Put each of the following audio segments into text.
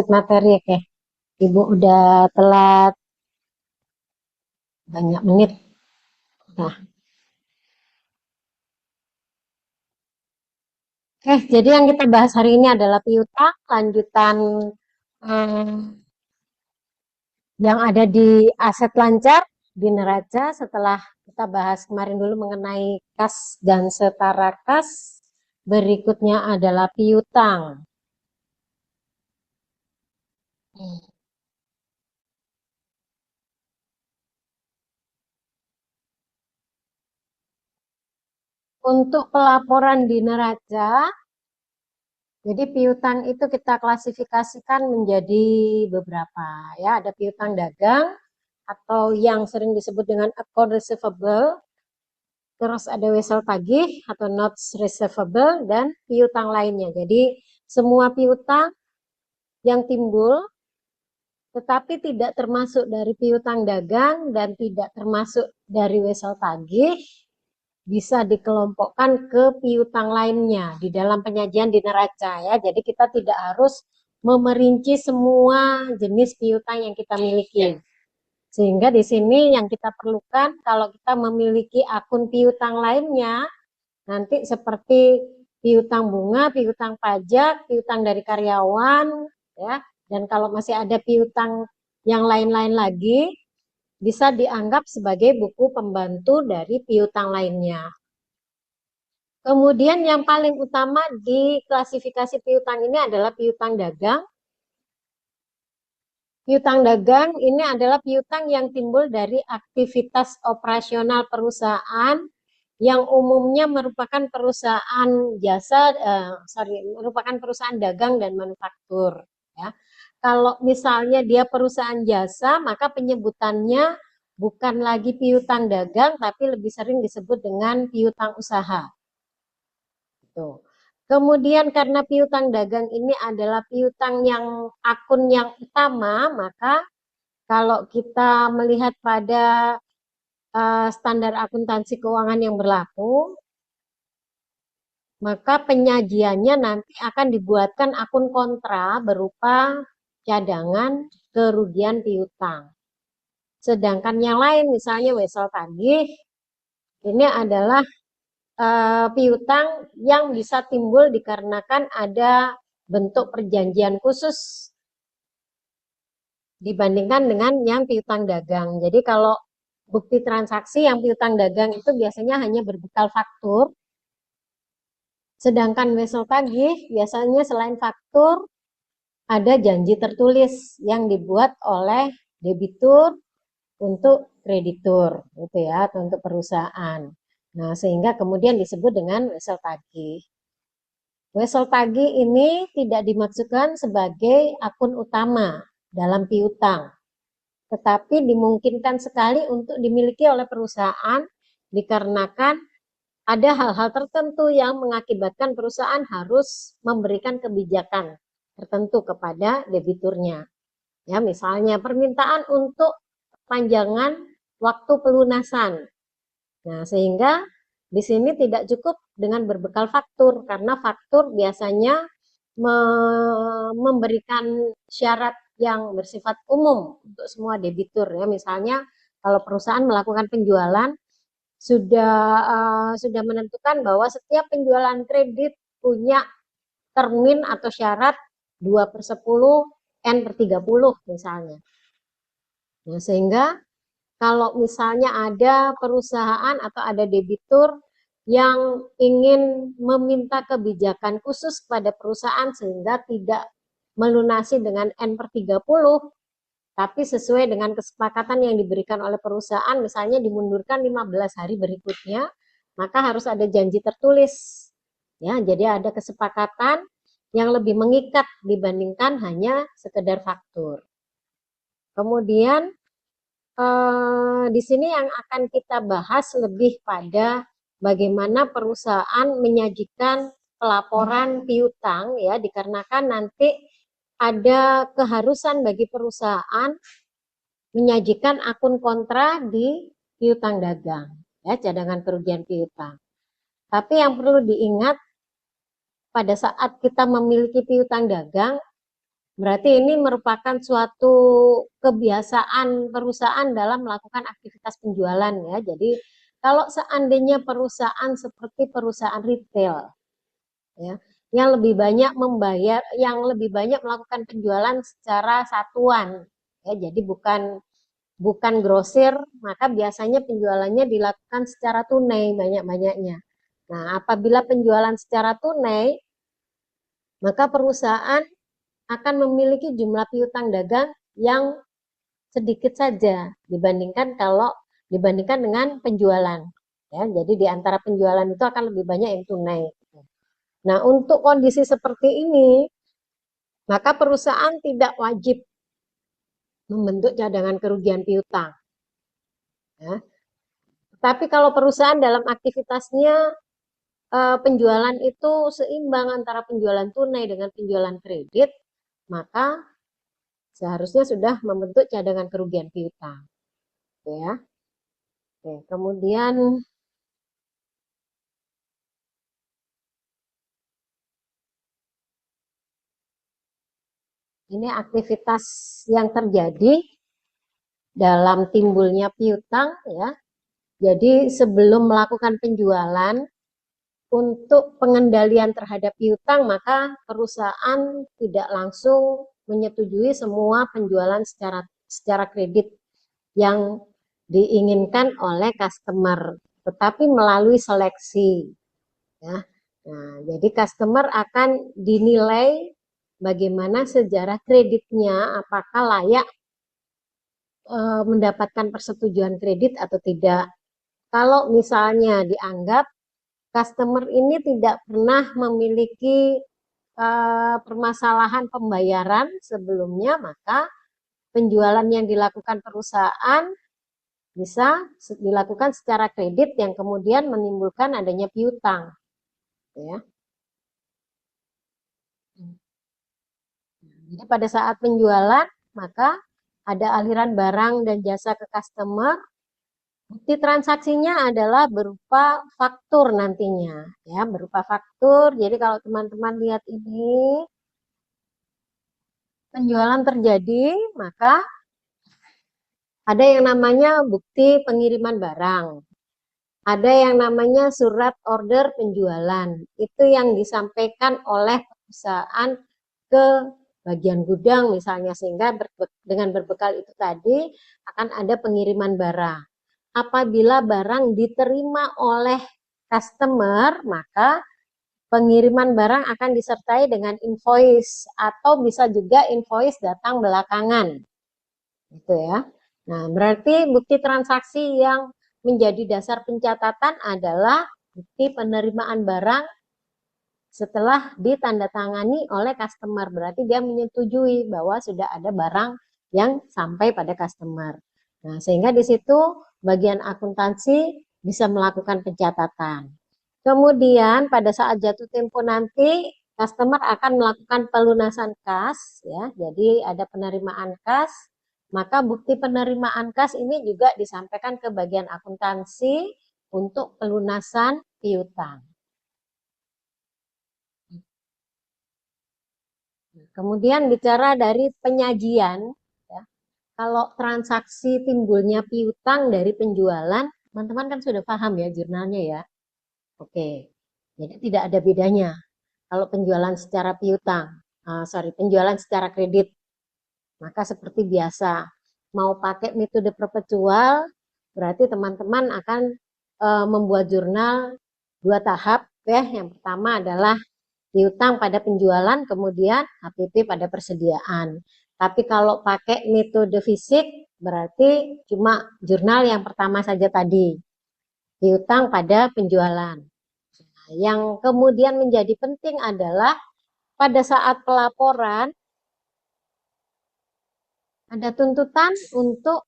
lanjut materi. Oke, Ibu udah telat banyak menit. Nah, oke, jadi yang kita bahas hari ini adalah piutang, lanjutan eh, yang ada di aset lancar di neraca. Setelah kita bahas kemarin dulu mengenai kas dan setara kas, berikutnya adalah piutang. Untuk pelaporan di neraca, jadi piutang itu kita klasifikasikan menjadi beberapa ya, ada piutang dagang atau yang sering disebut dengan account receivable, terus ada wesel tagih atau notes receivable dan piutang lainnya. Jadi semua piutang yang timbul tetapi tidak termasuk dari piutang dagang dan tidak termasuk dari wesel tagih bisa dikelompokkan ke piutang lainnya di dalam penyajian di neraca ya. Jadi kita tidak harus memerinci semua jenis piutang yang kita miliki. Sehingga di sini yang kita perlukan kalau kita memiliki akun piutang lainnya, nanti seperti piutang bunga, piutang pajak, piutang dari karyawan, ya. Dan kalau masih ada piutang yang lain-lain lagi, bisa dianggap sebagai buku pembantu dari piutang lainnya. Kemudian yang paling utama di klasifikasi piutang ini adalah piutang dagang. Piutang dagang ini adalah piutang yang timbul dari aktivitas operasional perusahaan yang umumnya merupakan perusahaan jasa, merupakan perusahaan dagang dan manufaktur. Ya. Kalau misalnya dia perusahaan jasa, maka penyebutannya bukan lagi piutang dagang, tapi lebih sering disebut dengan piutang usaha. Tuh. Kemudian karena piutang dagang ini adalah piutang yang akun yang utama, maka kalau kita melihat pada standar akuntansi keuangan yang berlaku, maka penyajiannya nanti akan dibuatkan akun kontra berupa cadangan kerugian piutang. Sedangkan yang lain misalnya wesel tagih, ini adalah piutang yang bisa timbul dikarenakan ada bentuk perjanjian khusus dibandingkan dengan yang piutang dagang. Jadi kalau bukti transaksi yang piutang dagang itu biasanya hanya berbekal faktur, sedangkan wesel tagih biasanya selain faktur ada janji tertulis yang dibuat oleh debitur untuk kreditur, gitu ya, atau untuk perusahaan. Nah, sehingga kemudian disebut dengan wesel tagih. Wesel tagih ini tidak dimaksudkan sebagai akun utama dalam piutang, tetapi dimungkinkan sekali untuk dimiliki oleh perusahaan dikarenakan ada hal-hal tertentu yang mengakibatkan perusahaan harus memberikan kebijakan tertentu kepada debiturnya. Ya, misalnya permintaan untuk panjangan waktu pelunasan. Nah, sehingga di sini tidak cukup dengan berbekal faktur, karena faktur biasanya memberikan syarat yang bersifat umum untuk semua debitur. Ya, misalnya kalau perusahaan melakukan penjualan, sudah menentukan bahwa setiap penjualan kredit punya termin atau syarat 2/10 N/30 misalnya. Nah, sehingga kalau misalnya ada perusahaan atau ada debitur yang ingin meminta kebijakan khusus kepada perusahaan sehingga tidak melunasi dengan N/30, tapi sesuai dengan kesepakatan yang diberikan oleh perusahaan, misalnya dimundurkan 15 hari berikutnya, maka harus ada janji tertulis. Ya, jadi ada kesepakatan yang lebih mengikat dibandingkan hanya sekedar faktur. Kemudian di sini yang akan kita bahas lebih pada bagaimana perusahaan menyajikan pelaporan piutang ya, dikarenakan nanti ada keharusan bagi perusahaan menyajikan akun kontra di piutang dagang ya, cadangan kerugian piutang. Tapi yang perlu diingat pada saat kita memiliki piutang dagang, Berarti ini merupakan suatu kebiasaan perusahaan dalam melakukan aktivitas penjualan ya. Jadi kalau seandainya perusahaan seperti perusahaan retail ya, yang lebih banyak membayar, yang lebih banyak melakukan penjualan secara satuan ya. Jadi bukan grosir, maka biasanya penjualannya dilakukan secara tunai banyak-banyaknya. Nah, apabila penjualan secara tunai, maka perusahaan akan memiliki jumlah piutang dagang yang sedikit saja dibandingkan dengan penjualan. Ya, jadi di antara penjualan itu akan lebih banyak yang tunai. Nah, untuk kondisi seperti ini, maka perusahaan tidak wajib membentuk cadangan kerugian piutang. Ya. Tapi kalau perusahaan dalam aktivitasnya penjualan itu seimbang antara penjualan tunai dengan penjualan kredit, maka seharusnya sudah membentuk cadangan kerugian piutang. Ya. Oke, kemudian ini aktivitas yang terjadi dalam timbulnya piutang ya. Jadi sebelum melakukan penjualan untuk pengendalian terhadap piutang, maka perusahaan tidak langsung menyetujui semua penjualan secara kredit yang diinginkan oleh customer, tetapi melalui seleksi ya. Nah, jadi customer akan dinilai bagaimana sejarah kreditnya, apakah layak mendapatkan persetujuan kredit atau tidak. Kalau misalnya dianggap customer ini tidak pernah memiliki permasalahan pembayaran sebelumnya, maka penjualan yang dilakukan perusahaan bisa dilakukan secara kredit yang kemudian menimbulkan adanya piutang. Ya. Jadi pada saat penjualan, maka ada aliran barang dan jasa ke customer. Bukti transaksinya adalah berupa faktur nantinya, ya, berupa faktur. Jadi kalau teman-teman lihat ini, penjualan terjadi, maka ada yang namanya bukti pengiriman barang. Ada yang namanya surat order penjualan. Itu yang disampaikan oleh perusahaan ke bagian gudang misalnya, sehingga dengan berbekal itu tadi akan ada pengiriman barang. Apabila barang diterima oleh customer, maka pengiriman barang akan disertai dengan invoice atau bisa juga invoice datang belakangan. Gitu ya. Nah, berarti bukti transaksi yang menjadi dasar pencatatan adalah bukti penerimaan barang setelah ditandatangani oleh customer. Berarti dia menyetujui bahwa sudah ada barang yang sampai pada customer. Nah, sehingga di situ bagian akuntansi bisa melakukan pencatatan. Kemudian pada saat jatuh tempo nanti customer akan melakukan pelunasan kas ya. Jadi ada penerimaan kas, maka bukti penerimaan kas ini juga disampaikan ke bagian akuntansi untuk pelunasan piutang. Kemudian bicara dari penyajian, ya, kalau transaksi timbulnya piutang dari penjualan, teman-teman kan sudah paham ya jurnalnya ya. Oke, jadi tidak ada bedanya. Kalau penjualan secara piutang, penjualan secara kredit, maka seperti biasa, mau pakai metode perpetual, berarti teman-teman akan membuat jurnal 2 tahap ya. Yang pertama adalah piutang pada penjualan, kemudian HPP pada persediaan. Tapi kalau pakai metode fisik, berarti cuma jurnal yang pertama saja tadi, piutang pada penjualan. Nah, yang kemudian menjadi penting adalah pada saat pelaporan, ada tuntutan untuk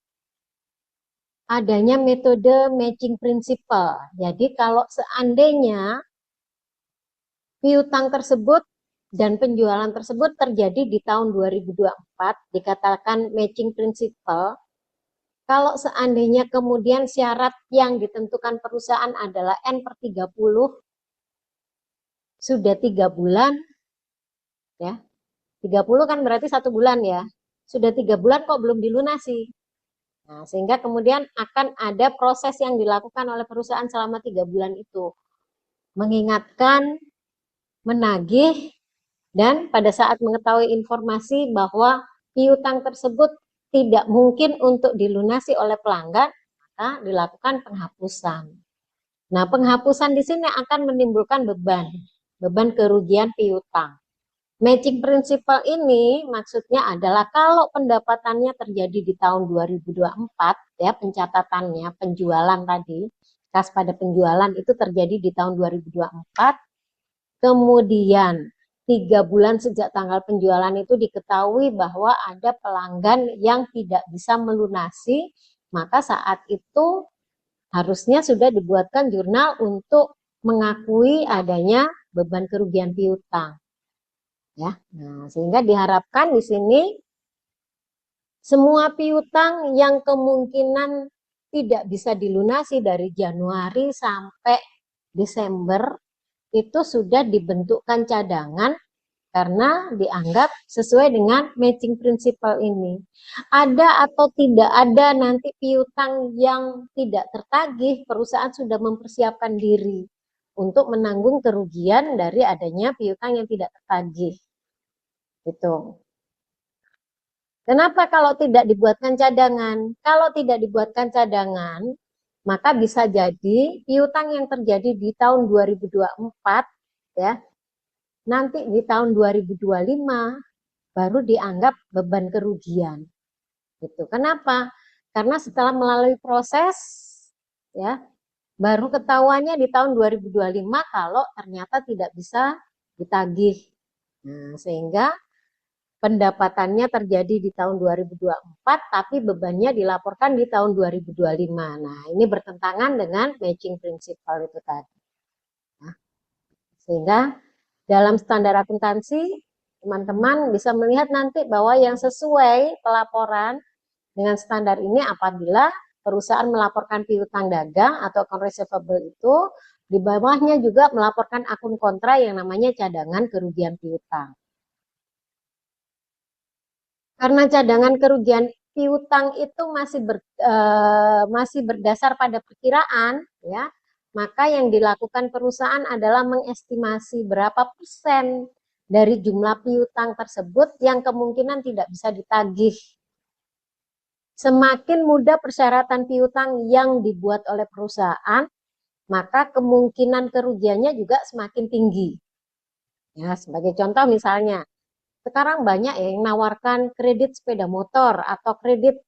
adanya metode matching principle. Jadi kalau seandainya piutang tersebut dan penjualan tersebut terjadi di tahun 2024, dikatakan matching principle. Kalau seandainya kemudian syarat yang ditentukan perusahaan adalah N/30, sudah 3 bulan, ya, 30 kan berarti 1 bulan ya. Sudah 3 bulan kok belum dilunasi. Nah, sehingga kemudian akan ada proses yang dilakukan oleh perusahaan selama 3 bulan itu. Mengingatkan, menagih, dan pada saat mengetahui informasi bahwa piutang tersebut tidak mungkin untuk dilunasi oleh pelanggan, maka dilakukan penghapusan. Nah, penghapusan di sini akan menimbulkan beban kerugian piutang. Matching principle ini maksudnya adalah kalau pendapatannya terjadi di tahun 2024, ya pencatatannya, penjualan tadi, kas pada penjualan itu terjadi di tahun 2024, kemudian 3 bulan sejak tanggal penjualan itu diketahui bahwa ada pelanggan yang tidak bisa melunasi, maka saat itu harusnya sudah dibuatkan jurnal untuk mengakui adanya beban kerugian piutang. Ya, nah, sehingga diharapkan di sini semua piutang yang kemungkinan tidak bisa dilunasi dari Januari sampai Desember itu sudah dibentukkan cadangan karena dianggap sesuai dengan matching principle ini. Ada atau tidak ada nanti piutang yang tidak tertagih, perusahaan sudah mempersiapkan diri untuk menanggung kerugian dari adanya piutang yang tidak tertagih. Gitu. Kenapa kalau tidak dibuatkan cadangan? Kalau tidak dibuatkan cadangan, maka bisa jadi piutang yang terjadi di tahun 2024 ya, nanti di tahun 2025 baru dianggap beban kerugian. Gitu. Kenapa? Karena setelah melalui proses ya, baru ketahuannya di tahun 2025 kalau ternyata tidak bisa ditagih. Nah, sehingga pendapatannya terjadi di tahun 2024, tapi bebannya dilaporkan di tahun 2025. Nah, ini bertentangan dengan matching principle itu tadi. Nah, sehingga dalam standar akuntansi, teman-teman bisa melihat nanti bahwa yang sesuai pelaporan dengan standar ini apabila perusahaan melaporkan piutang dagang atau account receivable itu, di bawahnya juga melaporkan akun kontra yang namanya cadangan kerugian piutang. Karena cadangan kerugian piutang itu masih berdasar pada perkiraan, ya, maka yang dilakukan perusahaan adalah mengestimasi berapa persen dari jumlah piutang tersebut yang kemungkinan tidak bisa ditagih. Semakin mudah persyaratan piutang yang dibuat oleh perusahaan, maka kemungkinan kerugiannya juga semakin tinggi. Ya, sebagai contoh misalnya, sekarang banyak ya yang menawarkan kredit sepeda motor atau kredit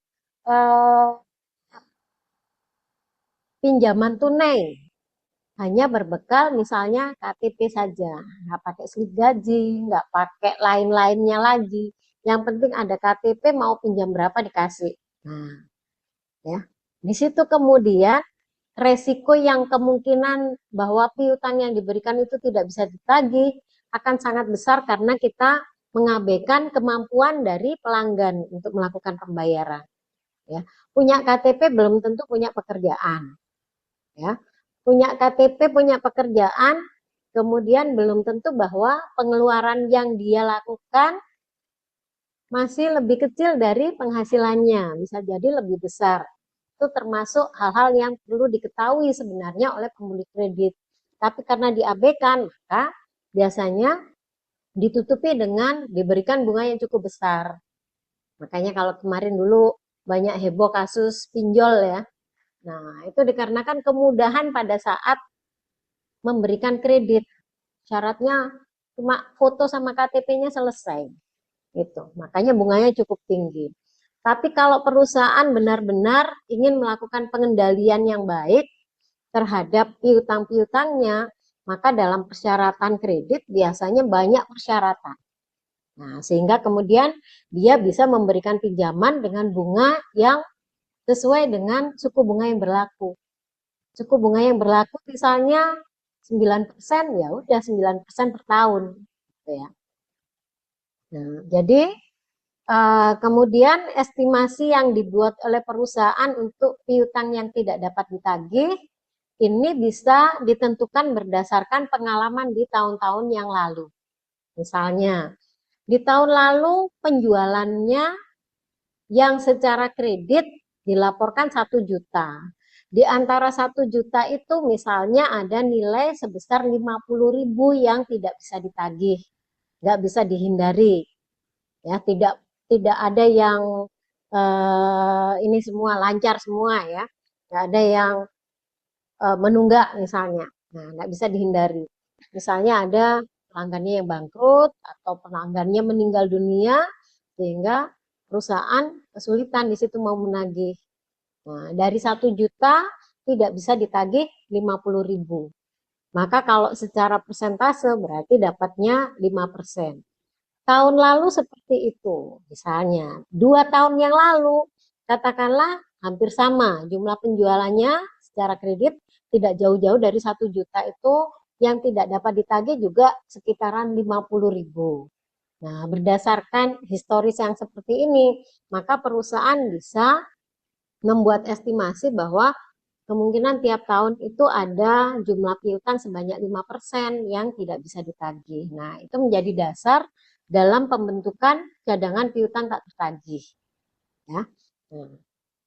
pinjaman tunai hanya berbekal misalnya KTP saja, nggak pakai slip gaji, nggak pakai lain-lainnya lagi. Yang penting ada KTP, mau pinjam berapa dikasih. Nah, ya di situ kemudian resiko yang kemungkinan bahwa piutang yang diberikan itu tidak bisa ditagih akan sangat besar karena kita mengabaikan kemampuan dari pelanggan untuk melakukan pembayaran. Ya, punya KTP belum tentu punya pekerjaan. Ya, punya KTP, punya pekerjaan, kemudian belum tentu bahwa pengeluaran yang dia lakukan masih lebih kecil dari penghasilannya, bisa jadi lebih besar. Itu termasuk hal-hal yang perlu diketahui sebenarnya oleh pembeli kredit. Tapi karena diabaikan, maka biasanya ditutupi dengan diberikan bunga yang cukup besar. Makanya kalau kemarin dulu banyak heboh kasus pinjol ya. Nah, itu dikarenakan kemudahan pada saat memberikan kredit. Syaratnya cuma foto sama KTP-nya selesai. Gitu. Makanya bunganya cukup tinggi. Tapi kalau perusahaan benar-benar ingin melakukan pengendalian yang baik terhadap piutang-piutangnya, maka dalam persyaratan kredit biasanya banyak persyaratan. Nah, sehingga kemudian dia bisa memberikan pinjaman dengan bunga yang sesuai dengan suku bunga yang berlaku. Suku bunga yang berlaku misalnya 9%, ya udah 9% per tahun. Gitu ya. Nah, jadi kemudian estimasi yang dibuat oleh perusahaan untuk piutang yang tidak dapat ditagih ini bisa ditentukan berdasarkan pengalaman di tahun-tahun yang lalu. Misalnya, Di tahun lalu penjualannya yang secara kredit dilaporkan 1 juta. Di antara 1 juta itu misalnya ada nilai sebesar 50.000 yang tidak bisa ditagih, nggak bisa dihindari, ya tidak ada yang ini semua lancar semua ya, nggak ada yang menunggak misalnya, nah nggak bisa dihindari. Misalnya ada pelanggannya yang bangkrut atau pelanggannya meninggal dunia sehingga perusahaan kesulitan di situ mau menagih. Nah, dari 1 juta tidak bisa ditagih 50.000. Maka kalau secara persentase berarti dapatnya 5%. Tahun lalu seperti itu. Misalnya 2 tahun yang lalu katakanlah hampir sama jumlah penjualannya secara kredit tidak jauh-jauh dari 1 juta itu, yang tidak dapat ditagih juga sekitaran 50.000. Nah, berdasarkan historis yang seperti ini, maka perusahaan bisa membuat estimasi bahwa kemungkinan tiap tahun itu ada jumlah piutang sebanyak 5% yang tidak bisa ditagih. Nah, itu menjadi dasar dalam pembentukan cadangan piutang tak tertagih. Ya. Nah,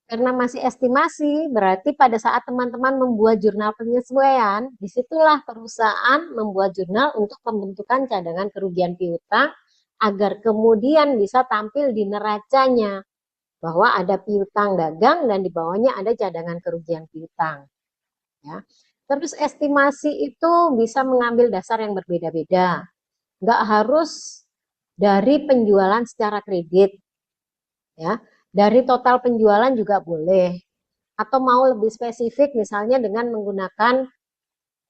karena masih estimasi, berarti pada saat teman-teman membuat jurnal penyesuaian, disitulah perusahaan membuat jurnal untuk pembentukan cadangan kerugian piutang agar kemudian bisa tampil di neracanya bahwa ada piutang dagang dan di bawahnya ada cadangan kerugian piutang. Ya. Terus estimasi itu bisa mengambil dasar yang berbeda-beda. Nggak harus dari penjualan secara kredit. Ya. Dari total penjualan juga boleh. Atau mau lebih spesifik misalnya dengan menggunakan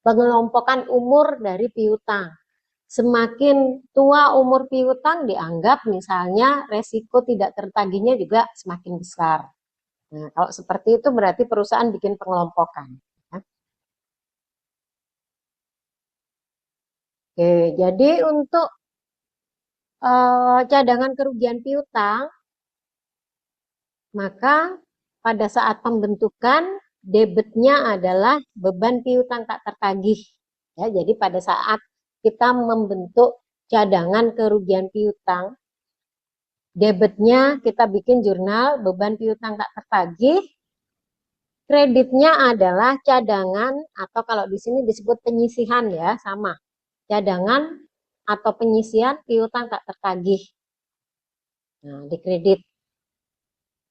pengelompokan umur dari piutang. Semakin tua umur piutang dianggap misalnya resiko tidak tertagihnya juga semakin besar. Nah, kalau seperti itu berarti perusahaan bikin pengelompokan. Oke, jadi untuk cadangan kerugian piutang, maka pada saat pembentukan debitnya adalah beban piutang tak tertagih. Ya, jadi pada saat kita membentuk cadangan kerugian piutang, debitnya kita bikin jurnal beban piutang tak tertagih, kreditnya adalah cadangan atau kalau di sini disebut penyisihan ya, sama. Cadangan atau penyisihan piutang tak tertagih. Nah, di kredit.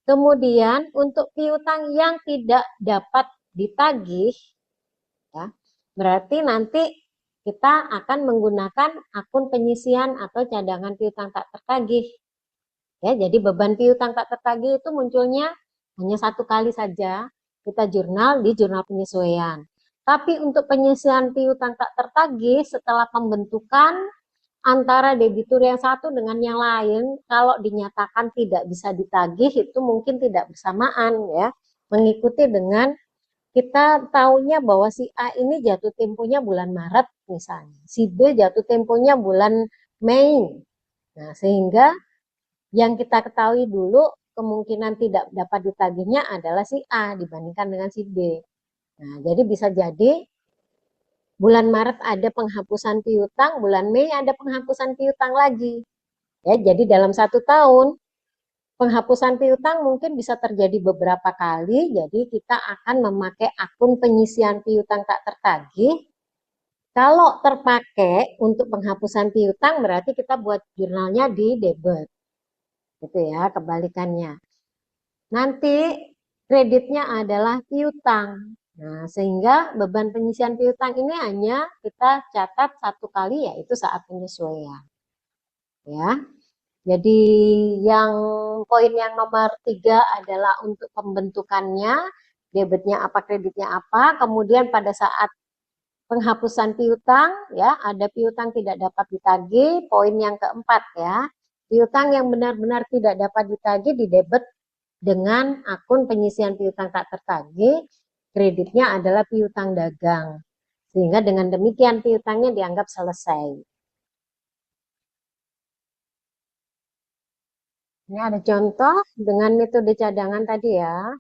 Kemudian untuk piutang yang tidak dapat ditagih, ya, berarti nanti kita akan menggunakan akun penyisihan atau cadangan piutang tak tertagih. Ya, jadi beban piutang tak tertagih itu munculnya hanya 1 kali saja, kita jurnal di jurnal penyesuaian. Tapi untuk penyisihan piutang tak tertagih setelah pembentukan antara debitur yang satu dengan yang lain, kalau dinyatakan tidak bisa ditagih itu mungkin tidak bersamaan ya, mengikuti dengan kita tahunya bahwa si A ini jatuh temponya bulan Maret misalnya, si B jatuh temponya bulan Mei. Nah, sehingga yang kita ketahui dulu kemungkinan tidak dapat ditagihnya adalah si A dibandingkan dengan si B. Nah, jadi bisa jadi bulan Maret ada penghapusan piutang, bulan Mei ada penghapusan piutang lagi. Ya, jadi dalam 1 tahun penghapusan piutang mungkin bisa terjadi beberapa kali. Jadi kita akan memakai akun penyisian piutang tak tertagih. Kalau terpakai untuk penghapusan piutang berarti kita buat jurnalnya di debit. Gitu ya, kebalikannya. Nanti kreditnya adalah piutang. Nah, sehingga beban penyisian piutang ini hanya kita catat 1 kali, yaitu saat penyesuaian. Ya, jadi yang poin yang nomor 3 adalah untuk pembentukannya, debitnya apa, kreditnya apa. Kemudian pada saat penghapusan piutang, ya ada piutang tidak dapat ditagih. Poin yang keempat ya, piutang yang benar-benar tidak dapat ditagih di debit dengan akun penyisian piutang tak tertagih, kreditnya adalah piutang dagang. Sehingga dengan demikian piutangnya dianggap selesai. Ini ada contoh dengan metode cadangan tadi ya.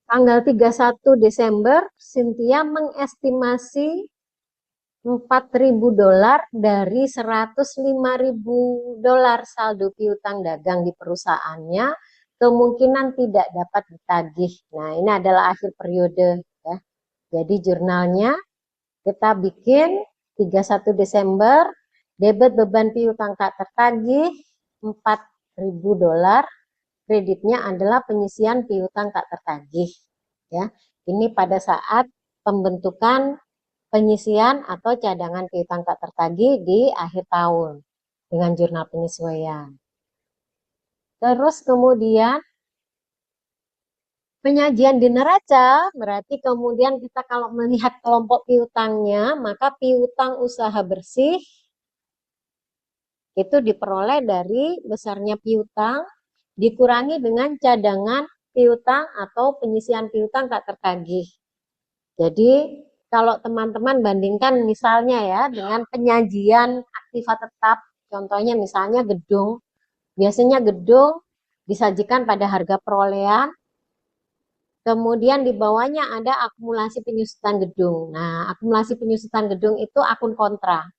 Tanggal 31 Desember, Cynthia mengestimasi $4.000 dari $105.000 saldo piutang dagang di perusahaannya kemungkinan tidak dapat ditagih. Nah, ini adalah akhir periode ya. Jadi jurnalnya kita bikin 31 Desember, debit beban piutang tak tertagih $4.000, kreditnya adalah penyisian piutang tak tertagih ya. Ini pada saat pembentukan penyisian atau cadangan piutang tak tertagih di akhir tahun dengan jurnal penyesuaian. Terus kemudian penyajian di neraca, berarti kemudian kita kalau melihat kelompok piutangnya, maka piutang usaha bersih itu diperoleh dari besarnya piutang dikurangi dengan cadangan piutang atau penyisian piutang tak tertagih. Jadi kalau teman-teman bandingkan misalnya ya dengan penyajian aktiva tetap, contohnya misalnya gedung, biasanya gedung disajikan pada harga perolehan, kemudian di bawahnya ada akumulasi penyusutan gedung. Nah, akumulasi penyusutan gedung itu akun kontra.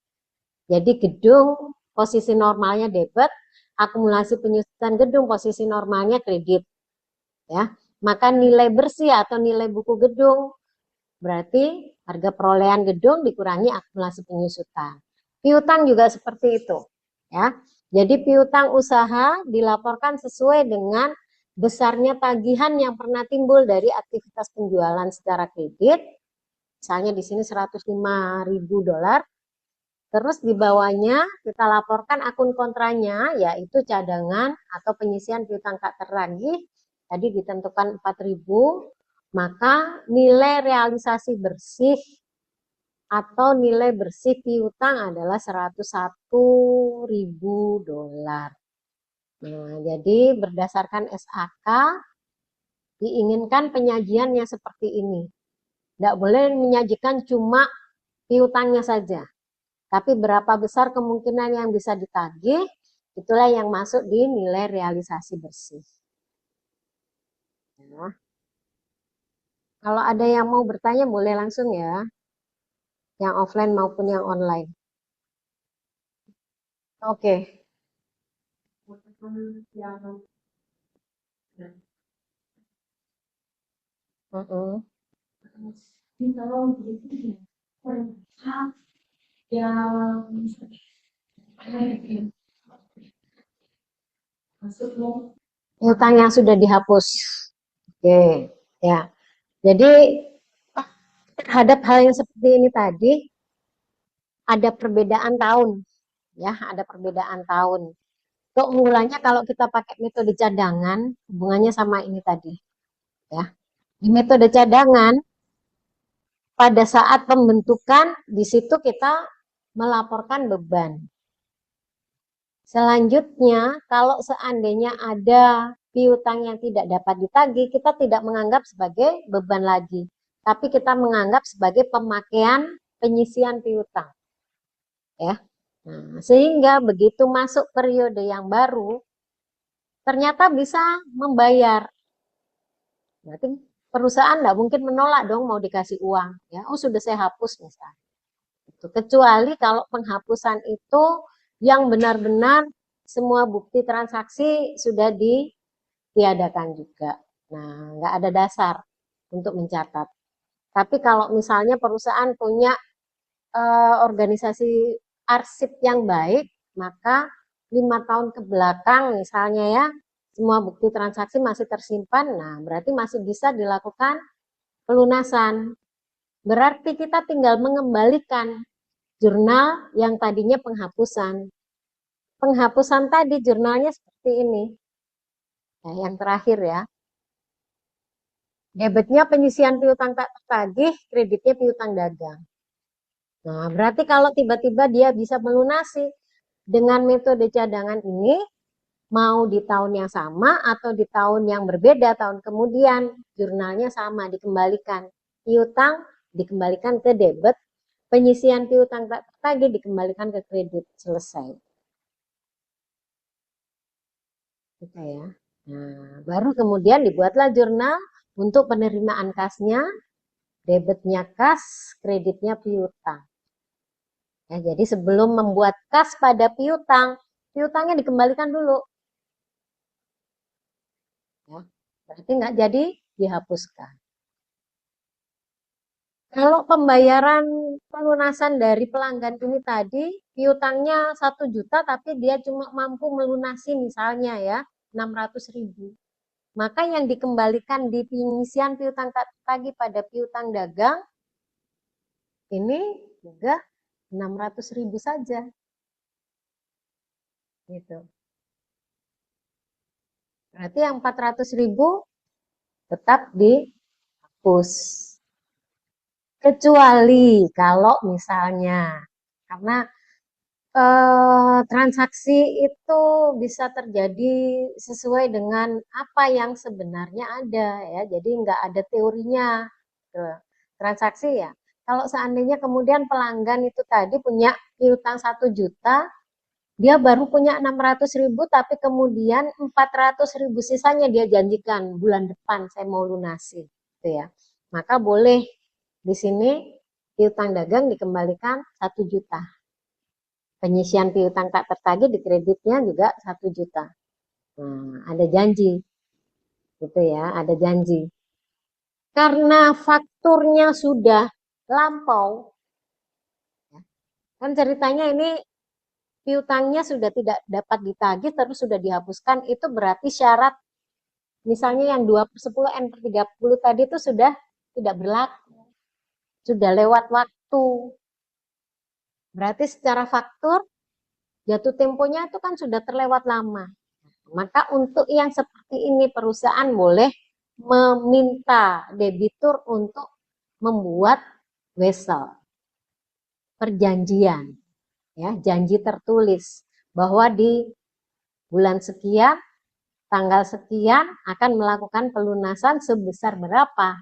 Jadi gedung posisi normalnya debit, akumulasi penyusutan gedung posisi normalnya kredit. Ya, maka nilai bersih atau nilai buku gedung berarti harga perolehan gedung dikurangi akumulasi penyusutan. Piutang juga seperti itu, ya. Jadi piutang usaha dilaporkan sesuai dengan besarnya tagihan yang pernah timbul dari aktivitas penjualan secara kredit. Misalnya di sini $105.000. Terus di bawahnya kita laporkan akun kontranya, yaitu cadangan atau penyisian piutang tak tertagih. Tadi ditentukan 4.000, maka nilai realisasi bersih atau nilai bersih piutang adalah $101.000. Nah, jadi berdasarkan SAK diinginkan penyajiannya seperti ini. Tidak boleh menyajikan cuma piutangnya saja. Tapi berapa besar kemungkinan yang bisa ditagih, itulah yang masuk di nilai realisasi bersih. Ya. Kalau ada yang mau bertanya boleh langsung ya, yang offline maupun yang online. Oke. Utang yang sudah dihapus. Oke, ya. Jadi terhadap hal yang seperti ini tadi ada perbedaan tahun, ya, ada perbedaan tahun. Keunggulannya kalau kita pakai metode cadangan, hubungannya sama ini tadi, ya. Di metode cadangan, pada saat pembentukan, di situ kita melaporkan beban. Selanjutnya, kalau seandainya ada piutang yang tidak dapat ditagih, kita tidak menganggap sebagai beban lagi, tapi kita menganggap sebagai pemakaian penyisian piutang. Ya. Nah, sehingga begitu masuk periode yang baru, ternyata bisa membayar. Berarti perusahaan tidak mungkin menolak dong mau dikasih uang. Ya, oh sudah saya hapus misalnya. Kecuali kalau penghapusan itu yang benar-benar semua bukti transaksi sudah ditiadakan juga. Nah, nggak ada dasar untuk mencatat. Tapi kalau misalnya perusahaan punya organisasi arsip yang baik, maka 5 tahun ke belakang misalnya ya, semua bukti transaksi masih tersimpan, nah berarti masih bisa dilakukan pelunasan. Berarti kita tinggal mengembalikan jurnal yang tadinya penghapusan. Penghapusan tadi jurnalnya seperti ini. Nah, yang terakhir ya. Debitnya penyisian piutang tak tertagih, kreditnya piutang dagang. Nah, berarti kalau tiba-tiba dia bisa melunasi dengan metode cadangan ini, mau di tahun yang sama atau di tahun yang berbeda, tahun kemudian, jurnalnya sama, dikembalikan. Piutang dikembalikan ke debit, penyisian piutang tak tertagih dikembalikan ke kredit. Selesai. Oke ya. Nah, baru kemudian dibuatlah jurnal Untuk penerimaan kasnya, debitnya kas, kreditnya piutang. Ya, jadi sebelum membuat kas pada piutang, piutangnya dikembalikan dulu. Ya, berarti nggak jadi dihapuskan. Kalau pembayaran pelunasan dari pelanggan ini tadi, piutangnya 1 juta tapi dia cuma mampu melunasi misalnya ya 600.000. Maka yang dikembalikan di pengisian piutang tak tagih pada piutang dagang ini juga 600.000 saja. Gitu. Berarti yang 400.000 tetap dihapus. Kecuali kalau misalnya, karena transaksi itu bisa terjadi sesuai dengan apa yang sebenarnya ada ya, jadi nggak ada teorinya transaksi ya. Kalau seandainya kemudian pelanggan itu tadi punya piutang 1 juta, dia baru punya 600.000, tapi kemudian 400.000 sisanya dia janjikan bulan depan saya mau lunasi, gitu ya. Maka boleh di sini piutang dagang dikembalikan 1 juta. Penyisian piutang tak tertagih di kreditnya juga 1 juta. Nah, ada janji, gitu ya, ada janji. Karena fakturnya sudah lampau, kan ceritanya ini piutangnya sudah tidak dapat ditagih terus sudah dihapuskan, itu berarti syarat misalnya yang 2/10 N/30 tadi itu sudah tidak berlaku, sudah lewat waktu. Berarti secara faktur jatuh temponya itu kan sudah terlewat lama. Maka untuk yang seperti ini perusahaan boleh meminta debitur untuk membuat wesel, perjanjian, ya, janji tertulis bahwa di bulan sekian, tanggal sekian akan melakukan pelunasan sebesar berapa.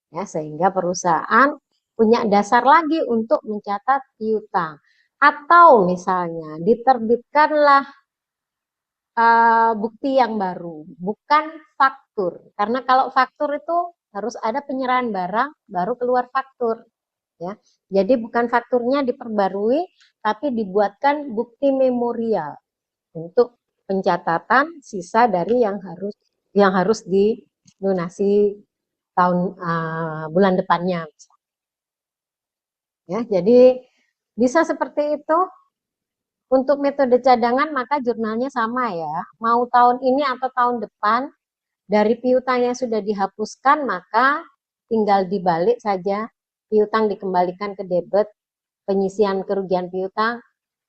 Ya, sehingga perusahaan punya dasar lagi untuk mencatat piutang. Atau misalnya diterbitkanlah bukti yang baru, bukan faktur. Karena kalau faktur itu harus ada penyerahan barang, baru keluar faktur. Ya, jadi bukan fakturnya diperbarui, tapi dibuatkan bukti memorial untuk pencatatan sisa dari yang harus dilunasi tahun bulan depannya. Ya, jadi bisa seperti itu. Untuk metode cadangan maka jurnalnya sama ya. Mau tahun ini atau tahun depan, dari piutang yang sudah dihapuskan maka tinggal dibalik saja, piutang dikembalikan ke debit, penyisian kerugian piutang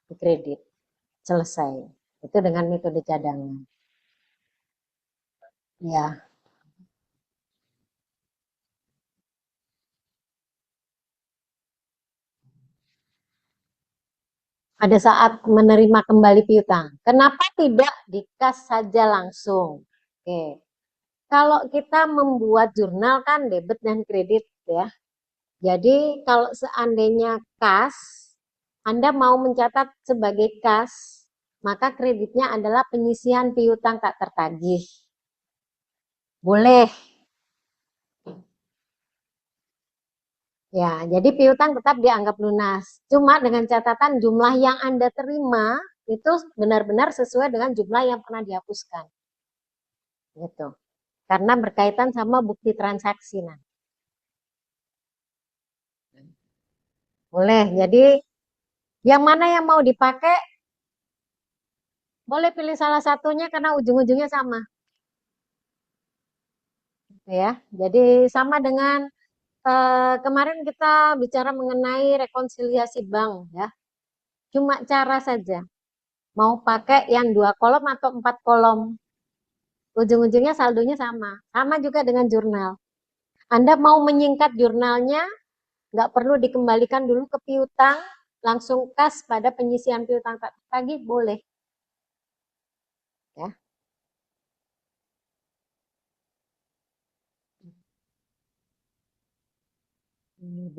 ke kredit. Selesai. Itu dengan metode cadangan. Ya. Pada saat menerima kembali piutang. Kenapa tidak dikas saja langsung? Oke. Kalau kita membuat jurnal kan debit dan kredit ya. Jadi kalau seandainya kas, Anda mau mencatat sebagai kas, maka kreditnya adalah penyisian piutang tak tertagih. Boleh. Ya, jadi piutang tetap dianggap lunas. Cuma dengan catatan jumlah yang Anda terima itu benar-benar sesuai dengan jumlah yang pernah dihapuskan. Gitu. Karena berkaitan sama bukti transaksi. Nah. Boleh. Jadi yang mana yang mau dipakai, boleh pilih salah satunya karena ujung-ujungnya sama. Ya, jadi sama dengan kemarin kita bicara mengenai rekonsiliasi bank ya. Cuma cara saja. Mau pakai yang 2 kolom atau 4 kolom. Ujung-ujungnya saldonya sama. Sama juga dengan jurnal. Anda mau menyingkat jurnalnya, nggak perlu dikembalikan dulu ke piutang, langsung kas pada penyisian piutang tak tertagih, boleh. Ya.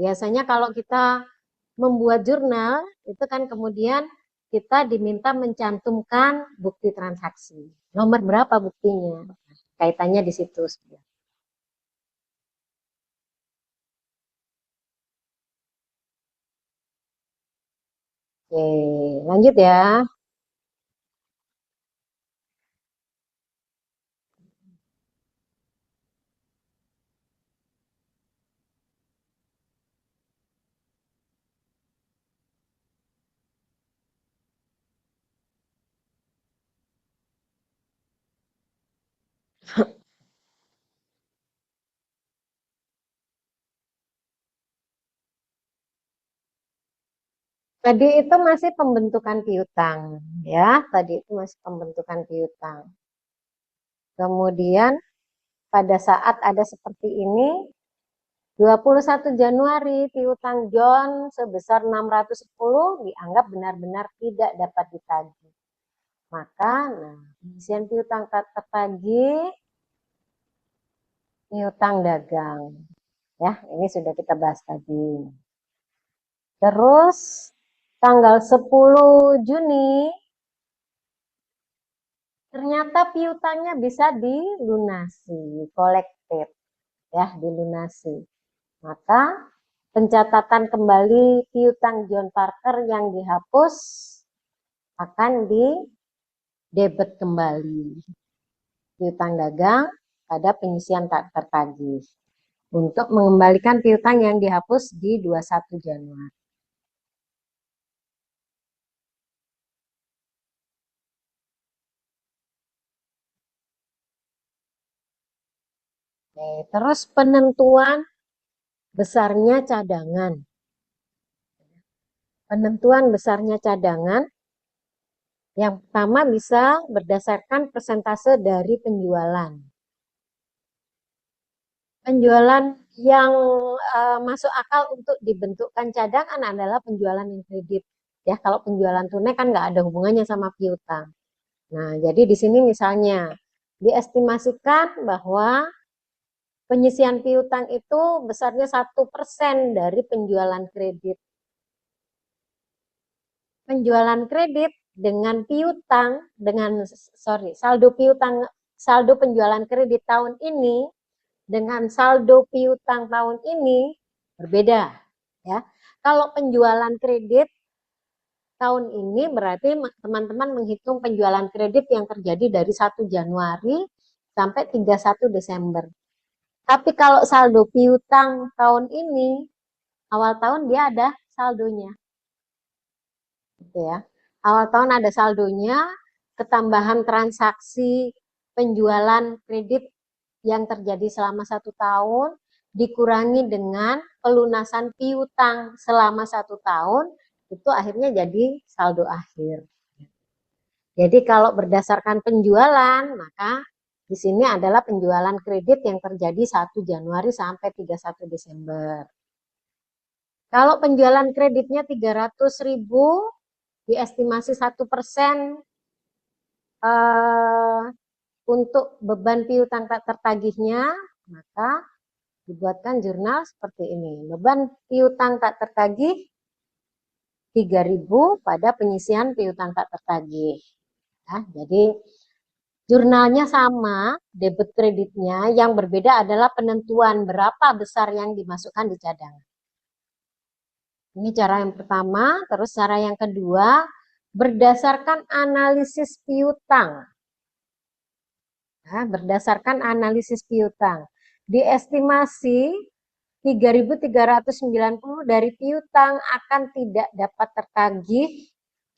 Biasanya kalau kita membuat jurnal, itu kan kemudian kita diminta mencantumkan bukti transaksi. Nomor berapa buktinya? kaitannya di situ. Oke, lanjut ya. Tadi itu masih pembentukan piutang, ya. Tadi itu masih pembentukan piutang. Kemudian pada saat ada seperti ini, 21 Januari piutang John sebesar 610 dianggap benar-benar tidak dapat ditagih. Maka, nah, pengisian piutang tak tertagih, piutang dagang. Ya, ini sudah kita bahas tadi. Terus tanggal 10 Juni ternyata piutangnya bisa dilunasi, collected, ya, dilunasi. Maka pencatatan kembali piutang John Parker yang dihapus akan di debit kembali piutang dagang pada pengisian tak tertagih untuk mengembalikan piutang yang dihapus di 21 Januari. Oke, terus penentuan besarnya cadangan. Penentuan besarnya cadangan yang pertama bisa berdasarkan persentase dari penjualan. Penjualan yang masuk akal untuk dibentukkan cadangan adalah penjualan yang kredit. Ya, kalau penjualan tunai kan nggak ada hubungannya sama piutang. Nah, jadi di sini misalnya diestimasikan bahwa penyisian piutang itu besarnya 1% dari penjualan kredit. Penjualan kredit dengan piutang, saldo penjualan kredit tahun ini dengan saldo piutang tahun ini berbeda, ya. Kalau penjualan kredit tahun ini berarti teman-teman menghitung penjualan kredit yang terjadi dari 1 Januari sampai 31 Desember. Tapi kalau saldo piutang tahun ini, awal tahun dia ada saldonya. Gitu ya. Awal tahun ada saldonya, ketambahan transaksi penjualan kredit yang terjadi selama 1 tahun dikurangi dengan pelunasan piutang selama 1 tahun, itu akhirnya jadi saldo akhir. Jadi kalau berdasarkan penjualan, maka di sini adalah penjualan kredit yang terjadi 1 Januari sampai 31 Desember. Kalau penjualan kreditnya 300.000, diestimasi 1% untuk beban piutang tak tertagihnya, maka dibuatkan jurnal seperti ini. Beban piutang tak tertagih 3.000 pada penyisian piutang tak tertagih. Ya, jadi jurnalnya sama, debit kreditnya, yang berbeda adalah penentuan berapa besar yang dimasukkan di cadangan. Ini cara yang pertama, terus cara yang kedua, berdasarkan analisis piutang. Nah, berdasarkan analisis piutang, diestimasi 3.390 dari piutang akan tidak dapat tertagih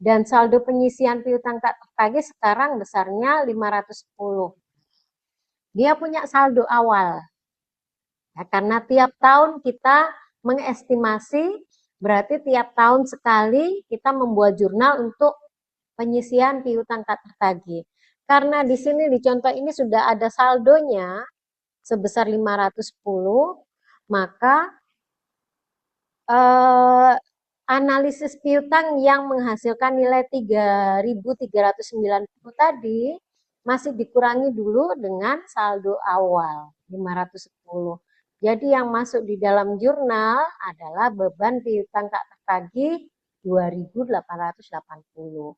dan saldo penyisian piutang tak tertagih sekarang besarnya 510. Dia punya saldo awal. Ya, karena tiap tahun kita mengestimasi, berarti tiap tahun sekali kita membuat jurnal untuk penyisian piutang tak tertagih. Karena di sini di contoh ini sudah ada saldonya sebesar 510, maka analisis piutang yang menghasilkan nilai 3.390 tadi masih dikurangi dulu dengan saldo awal 510. Jadi yang masuk di dalam jurnal adalah beban piutang tak tertagih 2.880.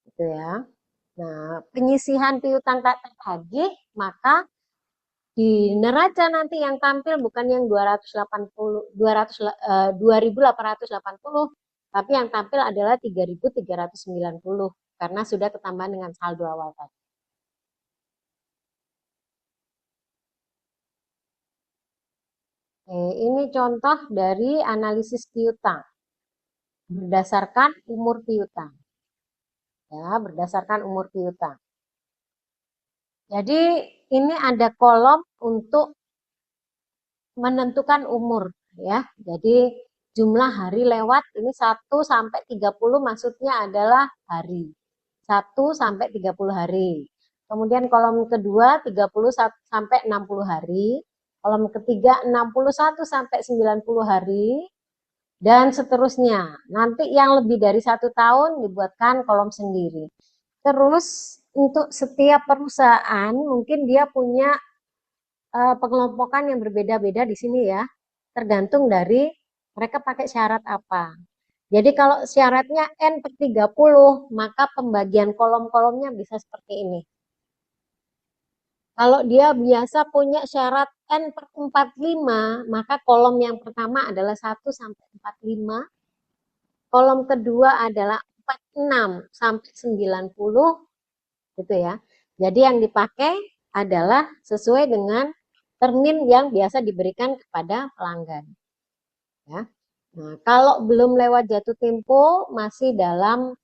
Gitu ya. Nah, penyisihan piutang tak tertagih, maka di neraca nanti yang tampil bukan yang 2.880, tapi yang tampil adalah 3.390 karena sudah ketambahan dengan saldo awal tadi. Ini contoh dari analisis piutang berdasarkan umur piutang. Ya, berdasarkan umur piutang. Jadi ini ada kolom untuk menentukan umur ya. Jadi jumlah hari lewat ini 1 sampai 30 maksudnya adalah hari. 1 sampai 30 hari. Kemudian kolom kedua 30 sampai 60 hari. Kolom ketiga 61 sampai 90 hari. Dan seterusnya. Nanti yang lebih dari 1 tahun dibuatkan kolom sendiri. Terus untuk setiap perusahaan mungkin dia punya pengelompokan yang berbeda-beda di sini ya. Tergantung dari mereka pakai syarat apa. Jadi kalau syaratnya N per 30, maka pembagian kolom-kolomnya bisa seperti ini. Kalau dia biasa punya syarat N per 45, maka kolom yang pertama adalah 1 sampai 45. Kolom kedua adalah 46 sampai 90, gitu ya. Jadi yang dipakai adalah sesuai dengan termin yang biasa diberikan kepada pelanggan. Ya. Nah, kalau belum lewat jatuh tempo, masih dalam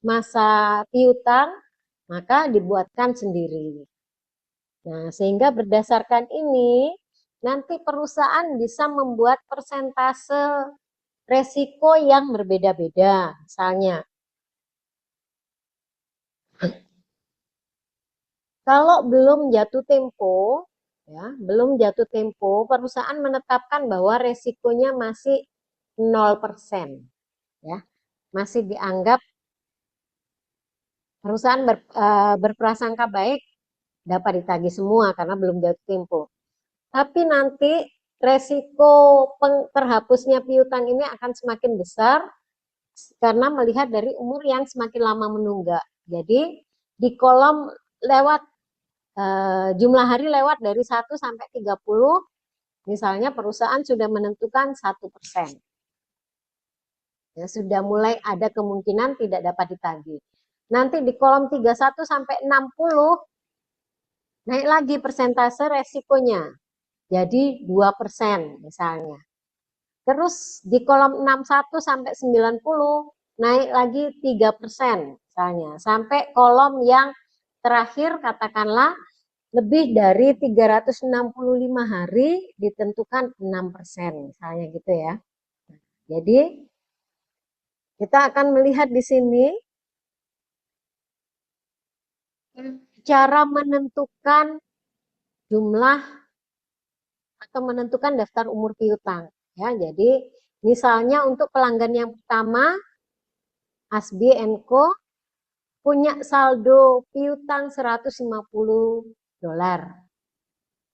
masa piutang, maka dibuatkan sendiri. Nah, sehingga berdasarkan ini, nanti perusahaan bisa membuat persentase resiko yang berbeda-beda. Misalnya, kalau belum jatuh tempo, ya, belum jatuh tempo, perusahaan menetapkan bahwa resikonya masih 0%, ya, masih dianggap perusahaan berprasangka baik dapat ditagih semua karena belum jatuh tempo. Tapi nanti resiko terhapusnya piutang ini akan semakin besar karena melihat dari umur yang semakin lama menunggak. Jadi di kolom lewat jumlah hari lewat dari 1 sampai 30, misalnya perusahaan sudah menentukan 1%. Ya, sudah mulai ada kemungkinan tidak dapat ditagih. Nanti di kolom 31 sampai 60 naik lagi persentase resikonya. Jadi 2% misalnya. Terus di kolom 61 sampai 90 naik lagi 3% misalnya. Sampai kolom yang terakhir katakanlah lebih dari 365 hari ditentukan 6% misalnya gitu ya. Jadi kita akan melihat di sini cara menentukan jumlah atau menentukan daftar umur piutang. Ya, jadi misalnya untuk pelanggan yang pertama, Asbi Co punya saldo piutang $150.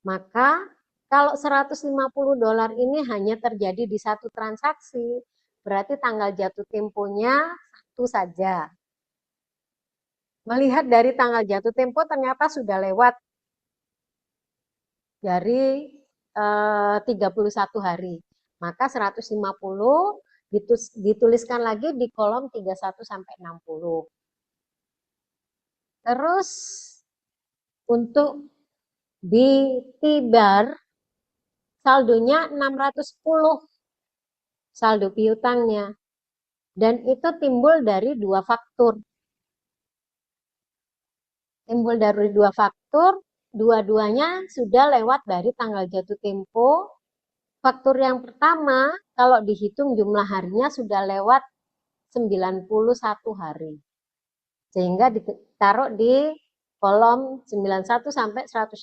Maka kalau $150 ini hanya terjadi di satu transaksi, berarti tanggal jatuh temponya 1 saja. Melihat dari tanggal jatuh tempo ternyata sudah lewat dari 31 hari. Maka 150 dituliskan lagi di kolom 31 sampai 60. Terus untuk di T-bar saldonya 610 saldo piutangnya. Dan itu timbul dari dua faktur. Timbul dari dua faktur, dua-duanya sudah lewat dari tanggal jatuh tempo. Faktur yang pertama, kalau dihitung jumlah harinya sudah lewat 91 hari. Sehingga ditaruh di kolom 91 sampai 180.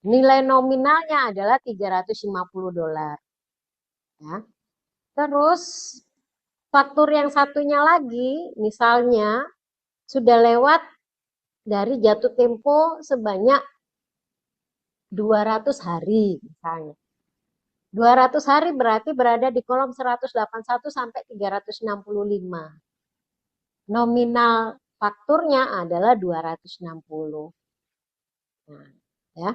Nilai nominalnya adalah $350. Ya. Terus faktur yang satunya lagi, misalnya sudah lewat dari jatuh tempo sebanyak 200 hari misalnya. 200 hari berarti berada di kolom 181 sampai 365. nominal fakturnya adalah 260. Nah, ya.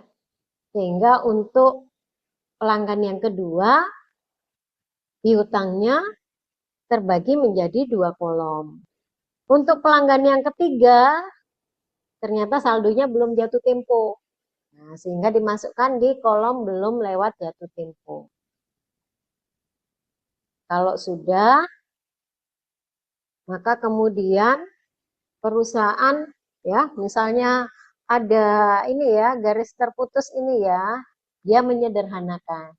Sehingga untuk pelanggan yang kedua, piutangnya terbagi menjadi 2 kolom. Untuk pelanggan yang ketiga, ternyata saldonya belum jatuh tempo. Nah, sehingga dimasukkan di kolom belum lewat jatuh tempo. Kalau sudah, maka kemudian perusahaan ya, misalnya ada ini ya, garis terputus ini ya, dia menyederhanakan.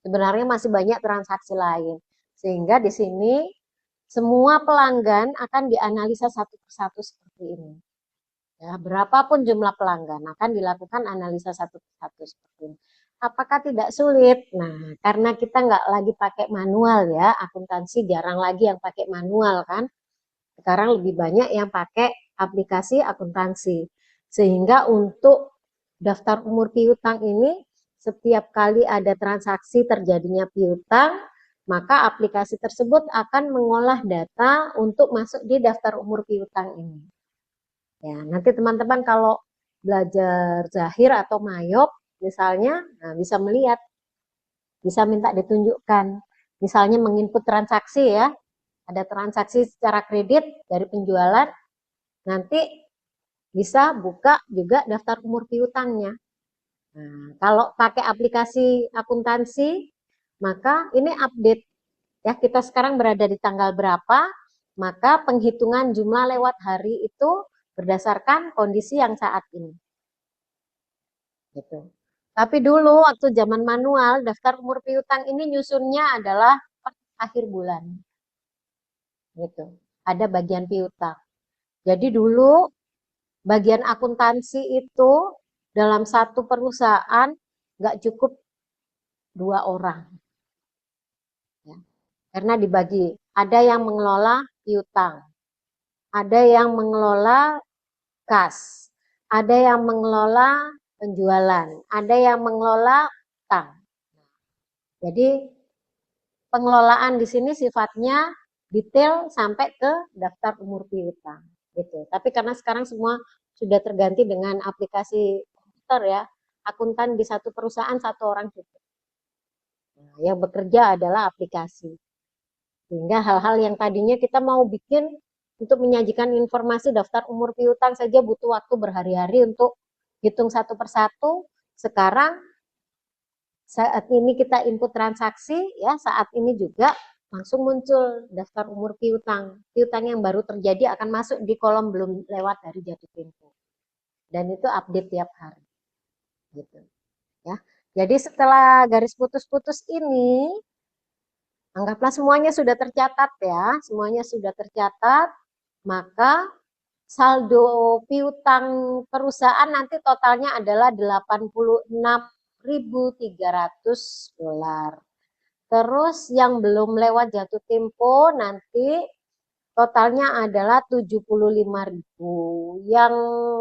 Sebenarnya masih banyak transaksi lain. Sehingga di sini semua pelanggan akan dianalisa satu persatu seperti ini. Ya, berapapun jumlah pelanggan akan dilakukan analisa satu persatu seperti ini. Apakah tidak sulit? Nah, karena kita nggak lagi pakai manual ya, akuntansi jarang lagi yang pakai manual kan. Sekarang lebih banyak yang pakai aplikasi akuntansi. Sehingga untuk daftar umur piutang ini, setiap kali ada transaksi terjadinya piutang, maka aplikasi tersebut akan mengolah data untuk masuk di daftar umur piutang ini. Ya, nanti teman-teman kalau belajar Zahir atau Mayop, misalnya, nah bisa melihat, bisa minta ditunjukkan. Misalnya menginput transaksi ya, ada transaksi secara kredit dari penjualan, nanti bisa buka juga daftar umur piutangnya. Nah, kalau pakai aplikasi akuntansi, maka ini update ya, kita sekarang berada di tanggal berapa, maka penghitungan jumlah lewat hari itu berdasarkan kondisi yang saat ini. Gitu. Tapi dulu waktu zaman manual, daftar umur piutang ini nyusunnya adalah akhir bulan. Gitu. Ada bagian piutang. Jadi dulu bagian akuntansi itu dalam satu perusahaan nggak cukup 2 orang. Ya. Karena dibagi, ada yang mengelola piutang, ada yang mengelola kas, ada yang mengelola penjualan, ada yang mengelola utang. Jadi pengelolaan di sini sifatnya detail sampai ke daftar umur piutang gitu. Tapi karena sekarang semua sudah terganti dengan aplikasi komputer ya, akuntan di satu perusahaan 1 orang cukup. Nah, yang bekerja adalah aplikasi. Sehingga hal-hal yang tadinya kita mau bikin untuk menyajikan informasi daftar umur piutang saja butuh waktu berhari-hari untuk hitung satu persatu. Sekarang saat ini kita input transaksi ya, saat ini juga langsung muncul daftar umur piutang. Piutang yang baru terjadi akan masuk di kolom belum lewat dari jatuh tempo. Dan itu update tiap hari. Gitu. Ya. Jadi setelah garis putus-putus ini, anggaplah semuanya sudah tercatat ya, semuanya sudah tercatat, maka saldo piutang perusahaan nanti totalnya adalah 86.300 dolar. Terus yang belum lewat jatuh tempo nanti totalnya adalah 75.000. Yang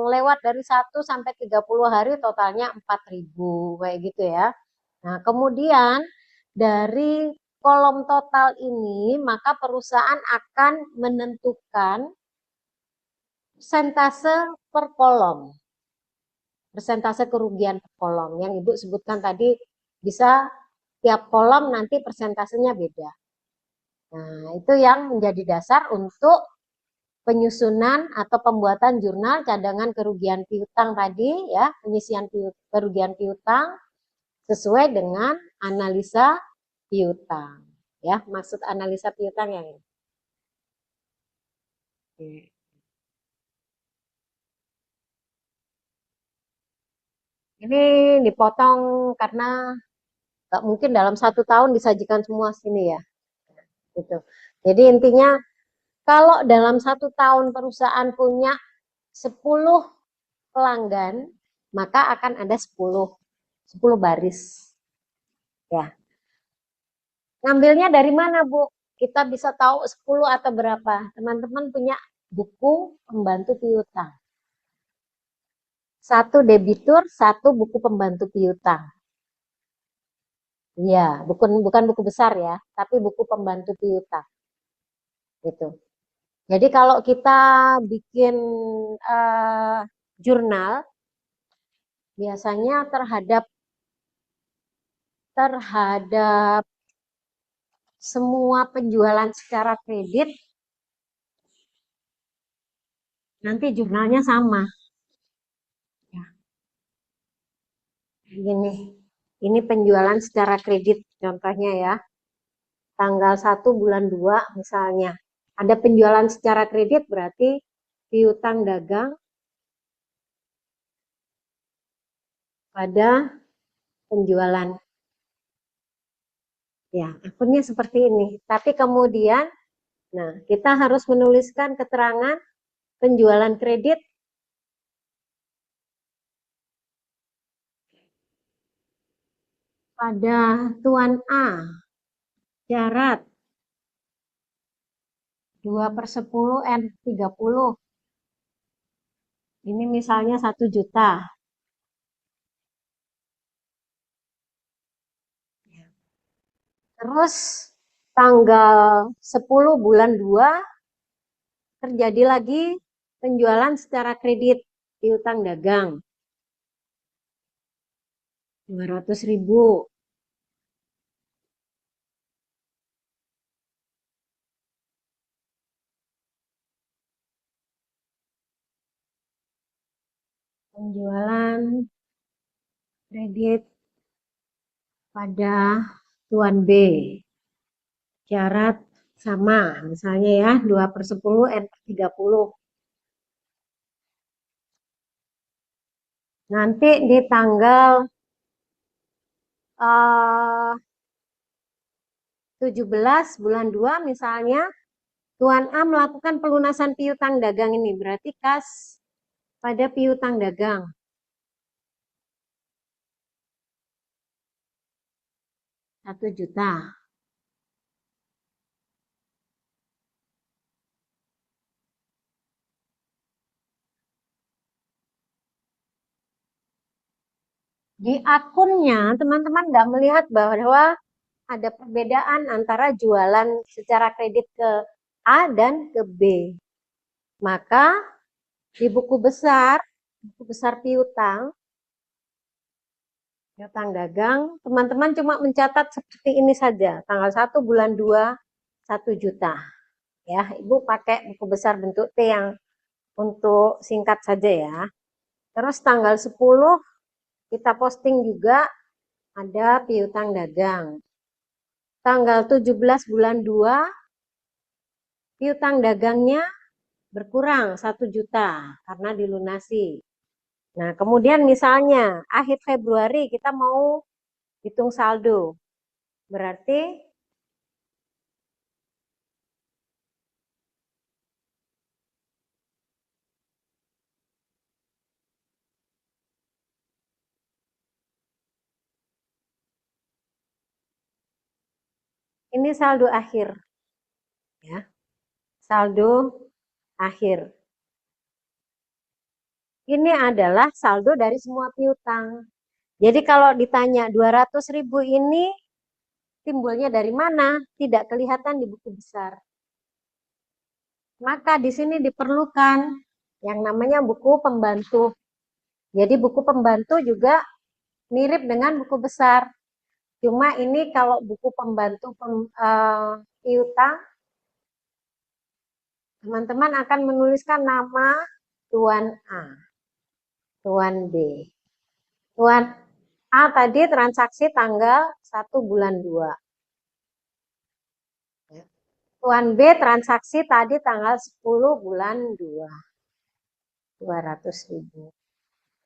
lewat dari 1 sampai 30 hari totalnya 4.000 kayak gitu ya. Nah, kemudian dari kolom total ini maka perusahaan akan menentukan persentase per kolom. Persentase kerugian per kolom yang Ibu sebutkan tadi, bisa tiap kolom nanti persentasenya beda. Nah, itu yang menjadi dasar untuk penyusunan atau pembuatan jurnal cadangan kerugian piutang tadi ya, penyisian kerugian piutang sesuai dengan analisa piutang. Ya, maksud analisa piutang yang ini. Ini dipotong karena nggak mungkin dalam 1 tahun disajikan semua sini ya. Gitu. Jadi intinya kalau dalam 1 tahun perusahaan punya 10 pelanggan, maka akan ada 10 baris. Ya. Ngambilnya dari mana, Bu? Kita bisa tahu 10 atau berapa. Teman-teman punya buku pembantu piutang. 1 debitur, 1 buku pembantu piutang. Iya, bukan buku besar ya, tapi buku pembantu piutang. Gitu. Jadi kalau kita bikin jurnal, biasanya terhadap semua penjualan secara kredit, nanti jurnalnya sama. Ya, gini, ini penjualan secara kredit contohnya ya. Tanggal 1 bulan 2 misalnya. Ada penjualan secara kredit berarti piutang dagang pada penjualan. Ya, akunnya seperti ini. Tapi kemudian, nah, kita harus menuliskan keterangan penjualan kredit pada Tuan A. Syarat 2/10 N30. Ini misalnya 1 juta. Terus tanggal 10 bulan 2 terjadi lagi penjualan secara kredit piutang dagang 200.000. Penjualan kredit pada Tuan B. Syarat sama, misalnya ya 2/10 N30. Nanti di tanggal 17 bulan 2 misalnya Tuan A melakukan pelunasan piutang dagang ini, berarti kas pada piutang dagang 1 juta. Di akunnya teman-teman nggak melihat bahwa ada perbedaan antara jualan secara kredit ke A dan ke B. Maka di buku besar piutang dagang, teman-teman cuma mencatat seperti ini saja. Tanggal 1 bulan 2, 1 juta. Ya, Ibu pakai buku besar bentuk T yang untuk singkat saja ya. Terus tanggal 10 kita posting juga ada piutang dagang. Tanggal 17 bulan 2 piutang dagangnya berkurang 1 juta karena dilunasi. Nah, kemudian misalnya akhir Februari kita mau hitung saldo. Berarti ini saldo akhir. Ya. Saldo akhir. Ini adalah saldo dari semua piutang. Jadi kalau ditanya 200.000 ini timbulnya dari mana? Tidak kelihatan di buku besar. Maka di sini diperlukan yang namanya buku pembantu. Jadi buku pembantu juga mirip dengan buku besar. Cuma ini kalau buku pembantu piutang, teman-teman akan menuliskan nama Tuan A, Tuan B. Tuan A tadi transaksi tanggal 1 bulan 2. Tuan B transaksi tadi tanggal 10 bulan 2. 200.000.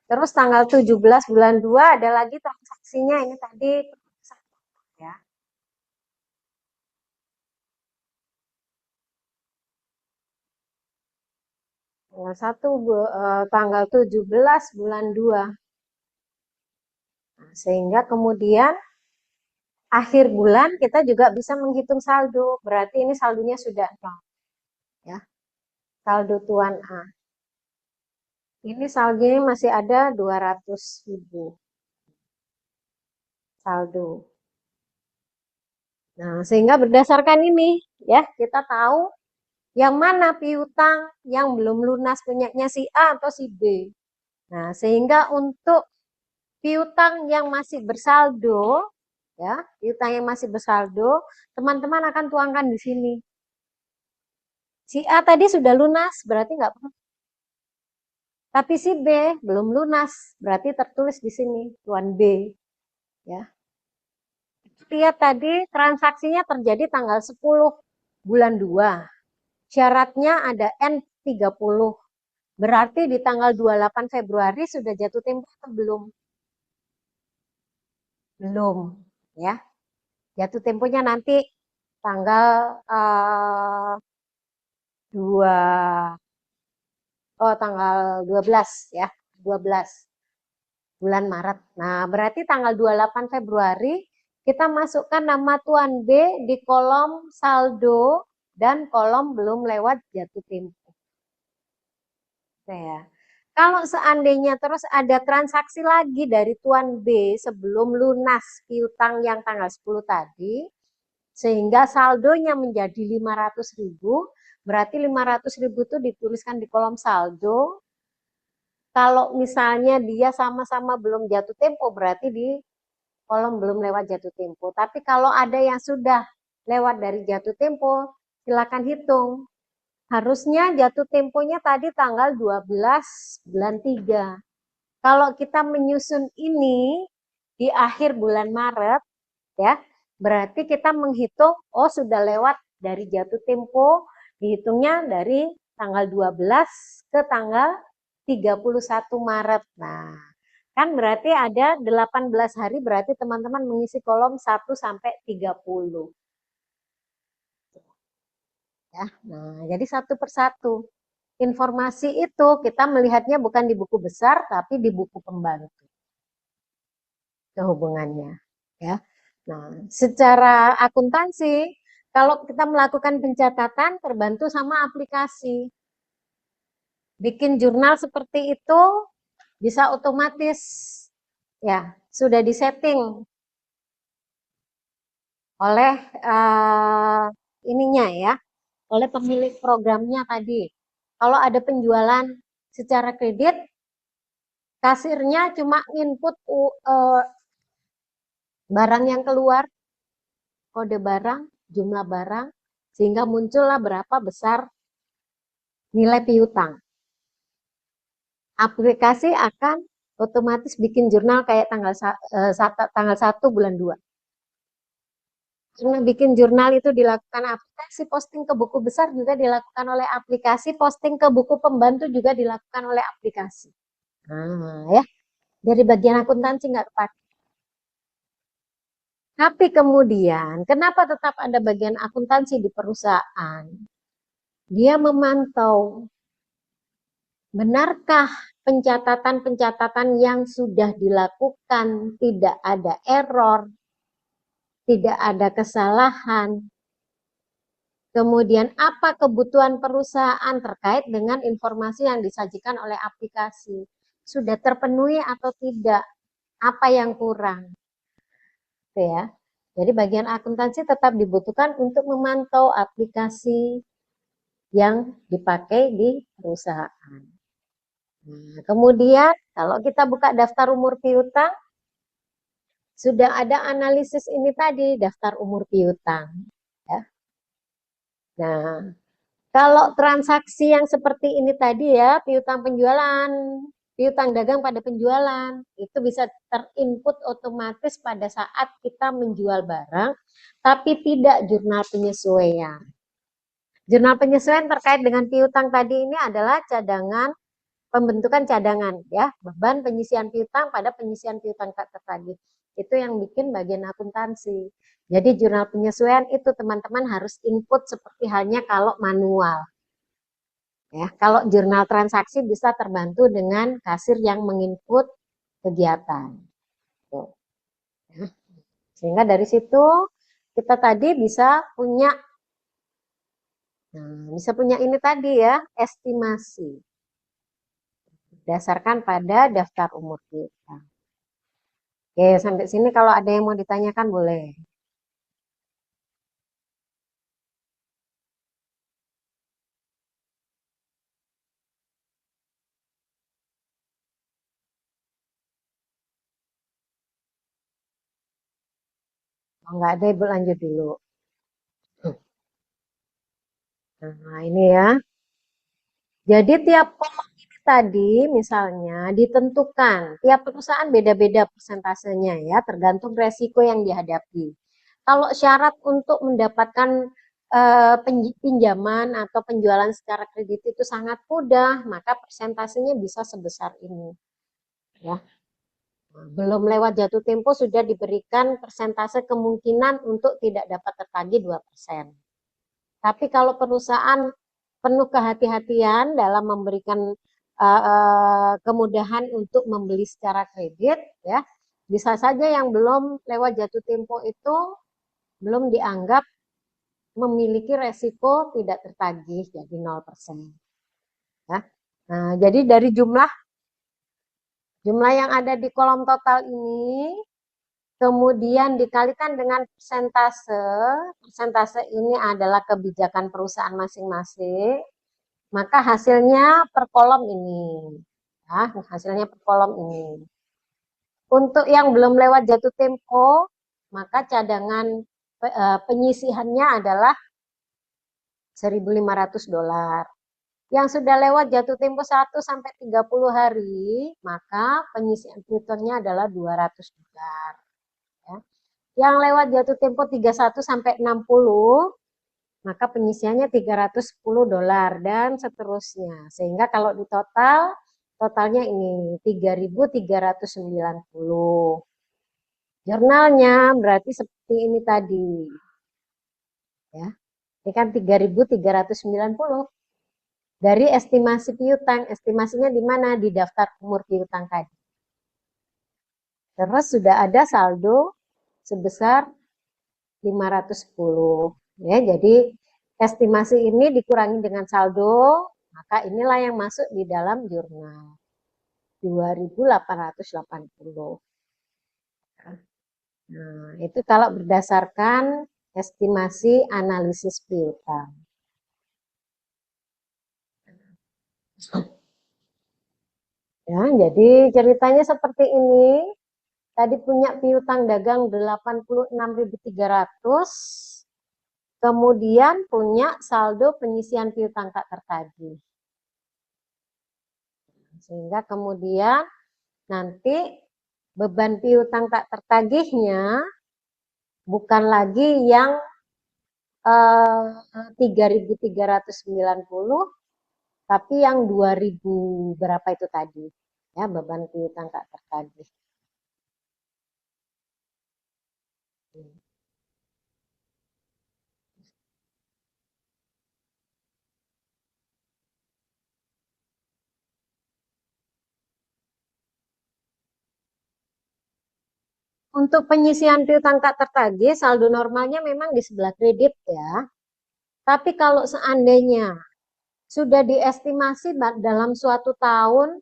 Terus tanggal 17 bulan 2 ada lagi transaksinya ini tadi ya. Tanggal 17 bulan 2. Nah, sehingga kemudian akhir bulan kita juga bisa menghitung saldo. Berarti ini saldonya sudah ya. Saldo Tuan A. Ini saldonya masih ada 200.000. Saldo. Nah, sehingga berdasarkan ini ya, kita tahu Yang mana piutang yang belum lunas punyanya si A atau si B. Nah, sehingga untuk piutang yang masih bersaldo, ya, piutang yang masih bersaldo, teman-teman akan tuangkan di sini. Si A tadi sudah lunas, berarti nggak perlu. Tapi si B belum lunas, berarti tertulis di sini, tuan B. Ya. Lihat tadi transaksinya terjadi tanggal 10 bulan 2. Syaratnya ada N30. Berarti di tanggal 28 Februari sudah jatuh tempo atau belum? Belum. Ya. Jatuh temponya nanti tanggal 2 tanggal 12 ya, 12 bulan Maret. Nah, berarti tanggal 28 Februari kita masukkan nama Tuan B di kolom saldo dan kolom belum lewat jatuh tempo. Ya. Kalau seandainya terus ada transaksi lagi dari Tuan B sebelum lunas piutang yang tanggal 10 tadi, sehingga saldonya menjadi 500.000, berarti 500.000 itu dituliskan di kolom saldo. Kalau misalnya dia sama-sama belum jatuh tempo, berarti di kolom belum lewat jatuh tempo. Tapi kalau ada yang sudah lewat dari jatuh tempo, silakan hitung. Harusnya jatuh temponya tadi tanggal 12 bulan 3. Kalau kita menyusun ini di akhir bulan Maret, ya, berarti kita menghitung, oh sudah lewat dari jatuh tempo, dihitungnya dari tanggal 12 ke tanggal 31 Maret. Nah, kan berarti ada 18 hari, berarti teman-teman mengisi kolom 1 sampai 30. Ya, nah, jadi satu persatu. Informasi itu kita melihatnya bukan di buku besar, tapi di buku pembantu. Kehubungannya. Ya. Nah, secara akuntansi, kalau kita melakukan pencatatan terbantu sama aplikasi. Bikin jurnal seperti itu bisa otomatis, ya, sudah disetting oleh ininya ya, oleh pemilik programnya tadi. Kalau ada penjualan secara kredit, kasirnya cuma input barang yang keluar, kode barang, jumlah barang, sehingga muncullah berapa besar nilai piutang. Aplikasi akan otomatis bikin jurnal kayak tanggal 1 bulan 2. Karena bikin jurnal itu dilakukan aplikasi, posting ke buku besar juga dilakukan oleh aplikasi, posting ke buku pembantu juga dilakukan oleh aplikasi. Nah, ya, dari bagian akuntansi nggak kepake. Tapi kemudian, kenapa tetap ada bagian akuntansi di perusahaan? Dia memantau, benarkah pencatatan-pencatatan yang sudah dilakukan tidak ada error, tidak ada kesalahan. Kemudian apa kebutuhan perusahaan terkait dengan informasi yang disajikan oleh aplikasi? Sudah terpenuhi atau tidak? Apa yang kurang? Oke ya. Jadi bagian akuntansi tetap dibutuhkan untuk memantau aplikasi yang dipakai di perusahaan. Nah, kemudian kalau kita buka daftar umur piutang, sudah ada analisis ini tadi, daftar umur piutang. Ya. Nah, kalau transaksi yang seperti ini tadi ya, piutang penjualan, piutang dagang pada penjualan, itu bisa terinput otomatis pada saat kita menjual barang, tapi tidak jurnal penyesuaian. Jurnal penyesuaian terkait dengan piutang tadi ini adalah cadangan, pembentukan cadangan ya, beban penyisian piutang pada penyisian piutang tadi. Itu yang bikin bagian akuntansi. Jadi jurnal penyesuaian itu teman-teman harus input seperti halnya kalau manual. Ya, kalau jurnal transaksi bisa terbantu dengan kasir yang menginput kegiatan. Tuh. Ya. Sehingga dari situ kita tadi bisa punya ini tadi ya, estimasi. Berdasarkan pada daftar umur kita. Oke, sampai sini kalau ada yang mau ditanyakan boleh. Nggak ada, Ibu lanjut dulu. Nah, ini ya. Jadi tiap kolom ini tadi misalnya ditentukan, tiap perusahaan beda-beda persentasenya ya, tergantung resiko yang dihadapi. Kalau syarat untuk mendapatkan pinjaman atau penjualan secara kredit itu sangat mudah, maka persentasenya bisa sebesar ini. Ya. Belum lewat jatuh tempo sudah diberikan persentase kemungkinan untuk tidak dapat tertagih 2%. Tapi kalau perusahaan penuh kehati-hatian dalam memberikan kemudahan untuk membeli secara kredit, ya bisa saja yang belum lewat jatuh tempo itu belum dianggap memiliki resiko tidak tertagih, jadi 0%. Ya. Nah, jadi dari jumlah yang ada di kolom total ini, kemudian dikalikan dengan persentase, persentase ini adalah kebijakan perusahaan masing-masing, maka hasilnya per kolom ini. Ya, hasilnya per kolom ini. Untuk yang belum lewat jatuh tempo, maka cadangan penyisihannya adalah $1.500. Yang sudah lewat jatuh tempo 1 sampai 30 hari, maka penyisihan Twitternya adalah $200. Ya. Yang lewat jatuh tempo 31 sampai 60, maka penyisihannya $310 dan seterusnya. Sehingga kalau di total, totalnya ini 3.390. Jurnalnya berarti seperti ini tadi. Ya. Ini kan 3.390. Dari estimasi piutang, estimasinya di mana? Di daftar umur piutang tadi. Terus sudah ada saldo sebesar 510. Ya, jadi estimasi ini dikurangi dengan saldo, maka inilah yang masuk di dalam jurnal. 2.880. Nah, itu kalau berdasarkan estimasi analisis piutang. Ya, jadi ceritanya seperti ini. Tadi punya piutang dagang 86.300, kemudian punya saldo penyisian piutang tak tertagih. Sehingga kemudian nanti beban piutang tak tertagihnya bukan lagi yang 3.390, tapi yang 2.000 berapa itu tadi. Ya, beban piutang tak tertagih. Untuk penyisian piutang tak tertagih, saldo normalnya memang di sebelah kredit ya. Tapi kalau seandainya sudah diestimasi dalam suatu tahun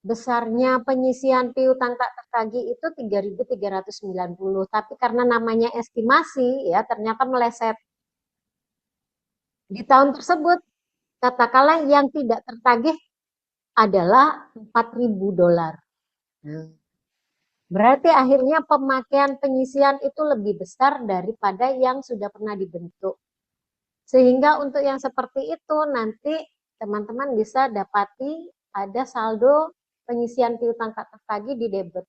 besarnya penyisian piutang tak tertagih itu 3.390, tapi karena namanya estimasi ya ternyata meleset. Di tahun tersebut katakanlah yang tidak tertagih adalah $4.000. Nah, berarti akhirnya pemakaian penyisian itu lebih besar daripada yang sudah pernah dibentuk. Sehingga untuk yang seperti itu nanti teman-teman bisa dapati ada saldo penyisian piutang tak tertagih di debit.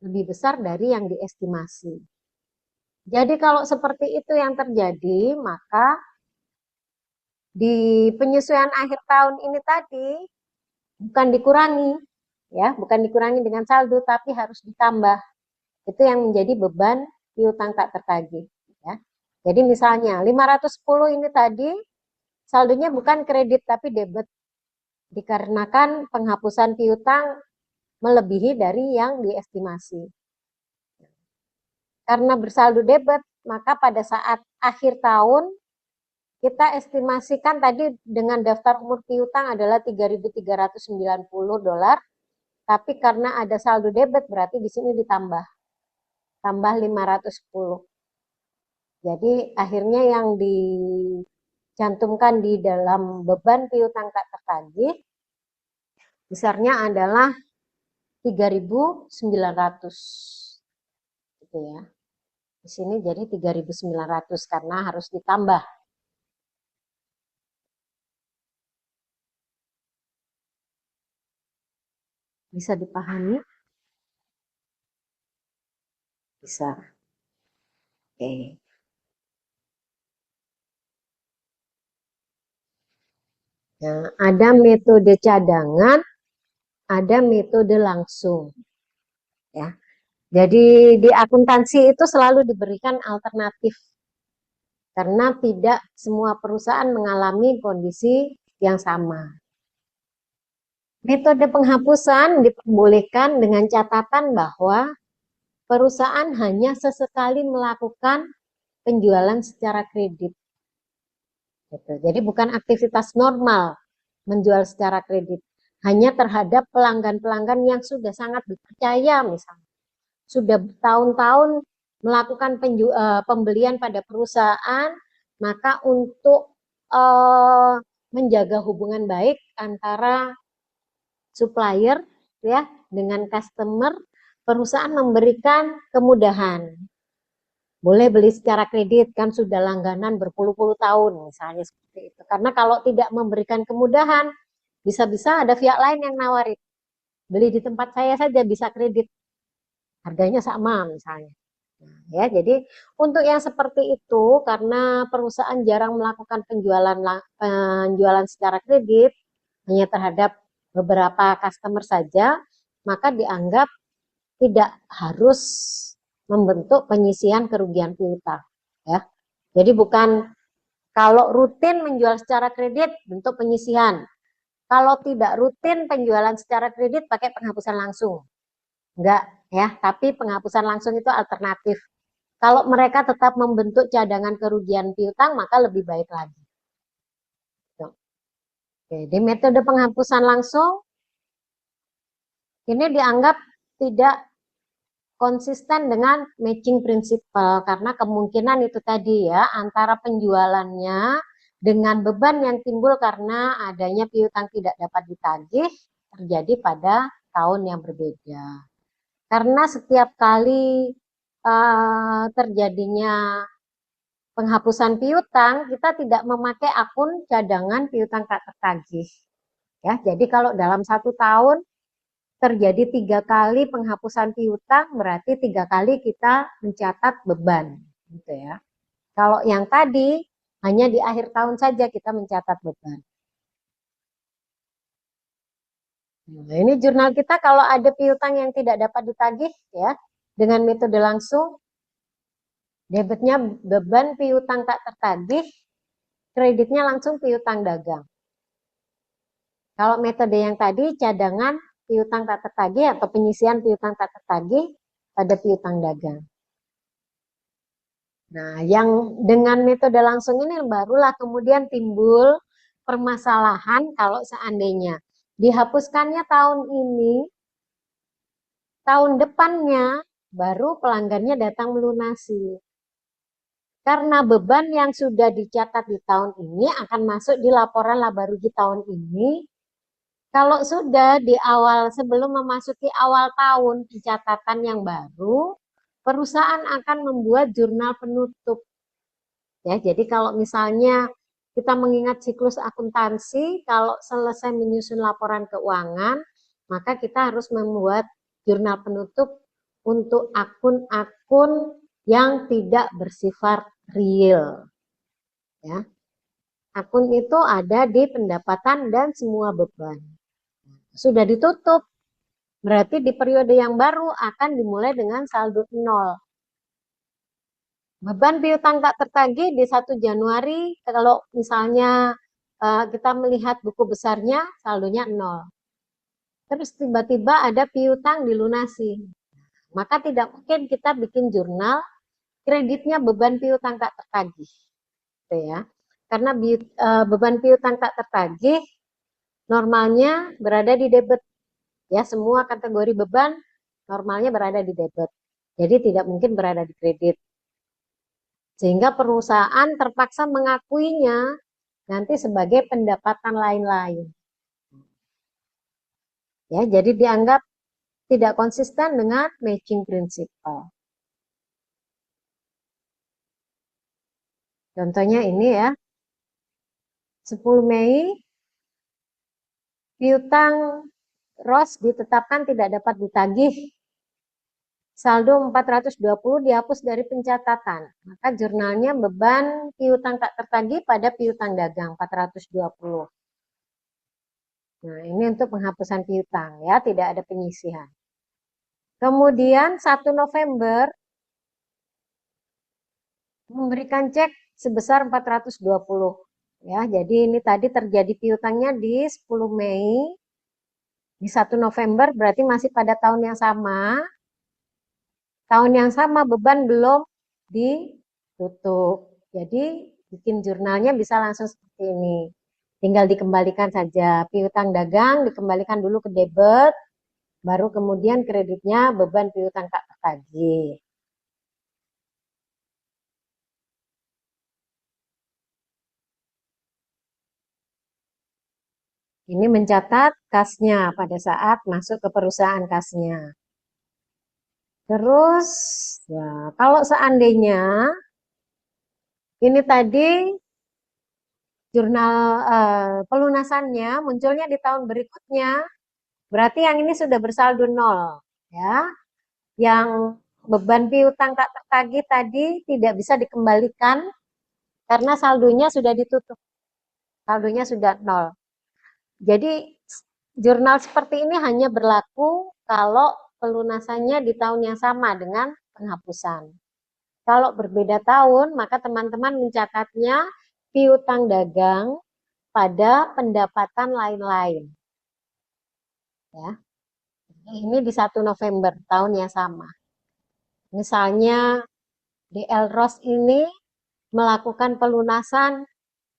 Lebih besar dari yang diestimasi. Jadi kalau seperti itu yang terjadi, maka di penyesuaian akhir tahun ini tadi bukan dikurangi, ya, bukan dikurangi dengan saldo, tapi harus ditambah. Itu yang menjadi beban piutang tak tertagih. Ya. Jadi misalnya 510 ini tadi saldonya bukan kredit tapi debit, dikarenakan penghapusan piutang melebihi dari yang diestimasi. Karena bersaldo debit, maka pada saat akhir tahun kita estimasikan tadi dengan daftar umur piutang adalah $3.390, tapi karena ada saldo debit berarti di sini ditambah 510. Jadi akhirnya yang dicantumkan di dalam beban piutang tak tertagih besarnya adalah 3.900. Gitu ya. Di sini jadi 3.900 karena harus ditambah. Bisa dipahami? Bisa. Oke. Nah, ada metode cadangan, ada metode langsung. Ya. Jadi di akuntansi itu selalu diberikan alternatif karena tidak semua perusahaan mengalami kondisi yang sama. Metode penghapusan diperbolehkan dengan catatan bahwa perusahaan hanya sesekali melakukan penjualan secara kredit. Gitu. Jadi bukan aktivitas normal menjual secara kredit, hanya terhadap pelanggan-pelanggan yang sudah sangat dipercaya misalnya. Sudah bertahun-tahun melakukan pembelian pada perusahaan, maka untuk menjaga hubungan baik antara supplier ya dengan customer, perusahaan memberikan kemudahan. Boleh beli secara kredit, kan sudah langganan berpuluh-puluh tahun misalnya seperti itu. Karena kalau tidak memberikan kemudahan, bisa-bisa ada pihak lain yang nawarin. Beli di tempat saya saja bisa kredit. Harganya sama misalnya. Nah, ya, jadi untuk yang seperti itu karena perusahaan jarang melakukan penjualan secara kredit hanya terhadap beberapa customer saja, maka dianggap tidak harus membentuk penyisian kerugian piutang ya. Jadi bukan kalau rutin menjual secara kredit bentuk penyisihan. Kalau tidak rutin penjualan secara kredit pakai penghapusan langsung. Enggak ya, tapi penghapusan langsung itu alternatif. Kalau mereka tetap membentuk cadangan kerugian piutang maka lebih baik lagi. Oke, di metode penghapusan langsung ini dianggap tidak konsisten dengan matching principle karena kemungkinan itu tadi ya antara penjualannya dengan beban yang timbul karena adanya piutang tidak dapat ditagih terjadi pada tahun yang berbeda. Karena setiap kali terjadinya penghapusan piutang, kita tidak memakai akun cadangan piutang tak tertagih. Ya, jadi kalau dalam 1 tahun terjadi 3 kali penghapusan piutang, berarti 3 kali kita mencatat beban, gitu ya. Kalau yang tadi hanya di akhir tahun saja kita mencatat beban. Nah, ini jurnal kita kalau ada piutang yang tidak dapat ditagih ya dengan metode langsung, debitnya beban piutang tak tertagih, kreditnya langsung piutang dagang. Kalau metode yang tadi cadangan piutang tak tertagih atau penyisian piutang tak tertagih pada piutang dagang. Nah, yang dengan metode langsung ini barulah kemudian timbul permasalahan kalau seandainya dihapuskannya tahun ini, tahun depannya baru pelanggannya datang melunasi. Karena beban yang sudah dicatat di tahun ini akan masuk di laporan laba rugi tahun ini. Kalau sudah di awal sebelum memasuki awal tahun pencatatan yang baru, perusahaan akan membuat jurnal penutup. Ya, jadi kalau misalnya kita mengingat siklus akuntansi, kalau selesai menyusun laporan keuangan, maka kita harus membuat jurnal penutup untuk akun-akun yang tidak bersifat real. Ya. Akun itu ada di pendapatan dan semua beban. Sudah ditutup, berarti di periode yang baru akan dimulai dengan saldo 0. Beban piutang tak tertagih di 1 Januari, kalau misalnya kita melihat buku besarnya, saldonya 0. Terus tiba-tiba ada piutang dilunasi. Maka tidak mungkin kita bikin jurnal kreditnya beban piutang tak tertagih. Gitu ya. Karena beban piutang tak tertagih normalnya berada di debit. Ya, semua kategori beban normalnya berada di debit. Jadi tidak mungkin berada di kredit. Sehingga perusahaan terpaksa mengakuinya nanti sebagai pendapatan lain-lain. Ya, jadi dianggap tidak konsisten dengan matching principle. Contohnya ini ya, 10 Mei, piutang ROS ditetapkan tidak dapat ditagih. Saldo 420 dihapus dari pencatatan. Maka jurnalnya beban piutang tak tertagih pada piutang dagang 420. Nah, ini untuk penghapusan piutang ya, tidak ada penyisihan. Kemudian 1 November memberikan cek sebesar 420. Ya, jadi ini tadi terjadi piutangnya di 10 Mei, di 1 November berarti masih pada tahun yang sama. Tahun yang sama beban belum ditutup. Jadi bikin jurnalnya bisa langsung seperti ini. Tinggal dikembalikan saja. Piutang dagang dikembalikan dulu ke debit, baru kemudian kreditnya beban piutang tak tertagih. Ini mencatat kasnya pada saat masuk ke perusahaan kasnya. Terus, ya, kalau seandainya ini tadi jurnal pelunasannya munculnya di tahun berikutnya, berarti yang ini sudah bersaldo nol, ya. Yang beban piutang tak tertagih tadi tidak bisa dikembalikan karena saldonya sudah ditutup, saldonya sudah nol. Jadi jurnal seperti ini hanya berlaku kalau pelunasannya di tahun yang sama dengan penghapusan. Kalau berbeda tahun, maka teman-teman mencatatnya piutang dagang pada pendapatan lain-lain. Ya. Ini di 1 November tahun yang sama. Misalnya DL Ros ini melakukan pelunasan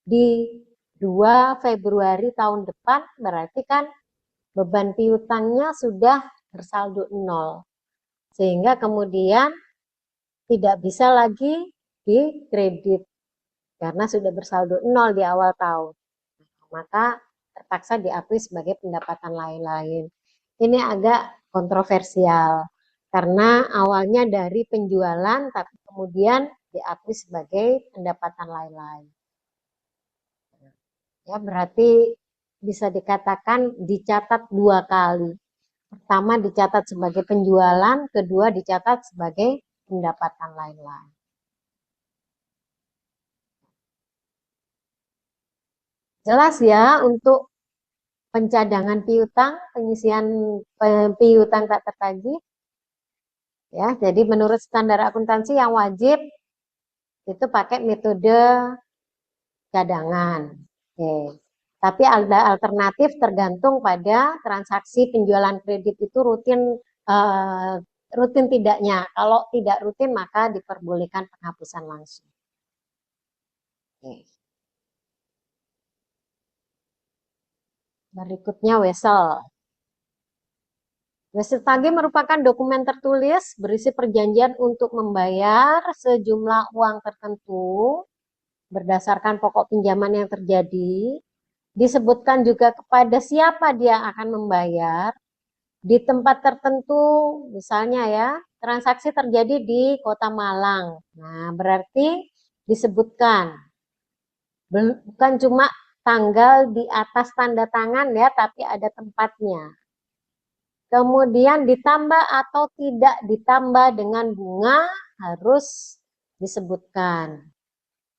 di 2 Februari tahun depan, berarti kan beban piutangnya sudah bersaldo nol. Sehingga kemudian tidak bisa lagi dikredit karena sudah bersaldo nol di awal tahun. Maka terpaksa diakui sebagai pendapatan lain-lain. Ini agak kontroversial karena awalnya dari penjualan tapi kemudian diakui sebagai pendapatan lain-lain. Ya, berarti bisa dikatakan dicatat 2 kali. Pertama dicatat sebagai penjualan, kedua dicatat sebagai pendapatan lain-lain. Jelas ya untuk pencadangan piutang, pengisian piutang tak tertagih. Ya, jadi menurut standar akuntansi yang wajib itu pakai metode cadangan. Oke. Tapi ada alternatif tergantung pada transaksi penjualan kredit itu rutin tidaknya. Kalau tidak rutin maka diperbolehkan penghapusan langsung. Oke. Berikutnya wesel. Wesel tagih merupakan dokumen tertulis berisi perjanjian untuk membayar sejumlah uang tertentu berdasarkan pokok pinjaman yang terjadi. Disebutkan juga kepada siapa dia akan membayar di tempat tertentu, misalnya ya, transaksi terjadi di Kota Malang. Nah, berarti disebutkan bukan cuma tanggal di atas tanda tangan ya, tapi ada tempatnya. Kemudian ditambah atau tidak ditambah dengan bunga harus disebutkan.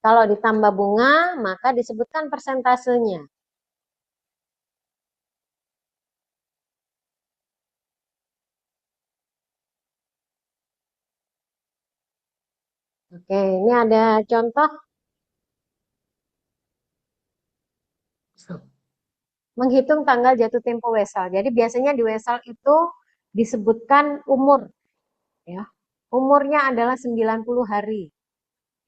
Kalau ditambah bunga, maka disebutkan persentasenya. Oke, ini ada contoh. Menghitung tanggal jatuh tempo wesel. Jadi biasanya di wesel itu disebutkan umur. Ya. Umurnya adalah 90 hari.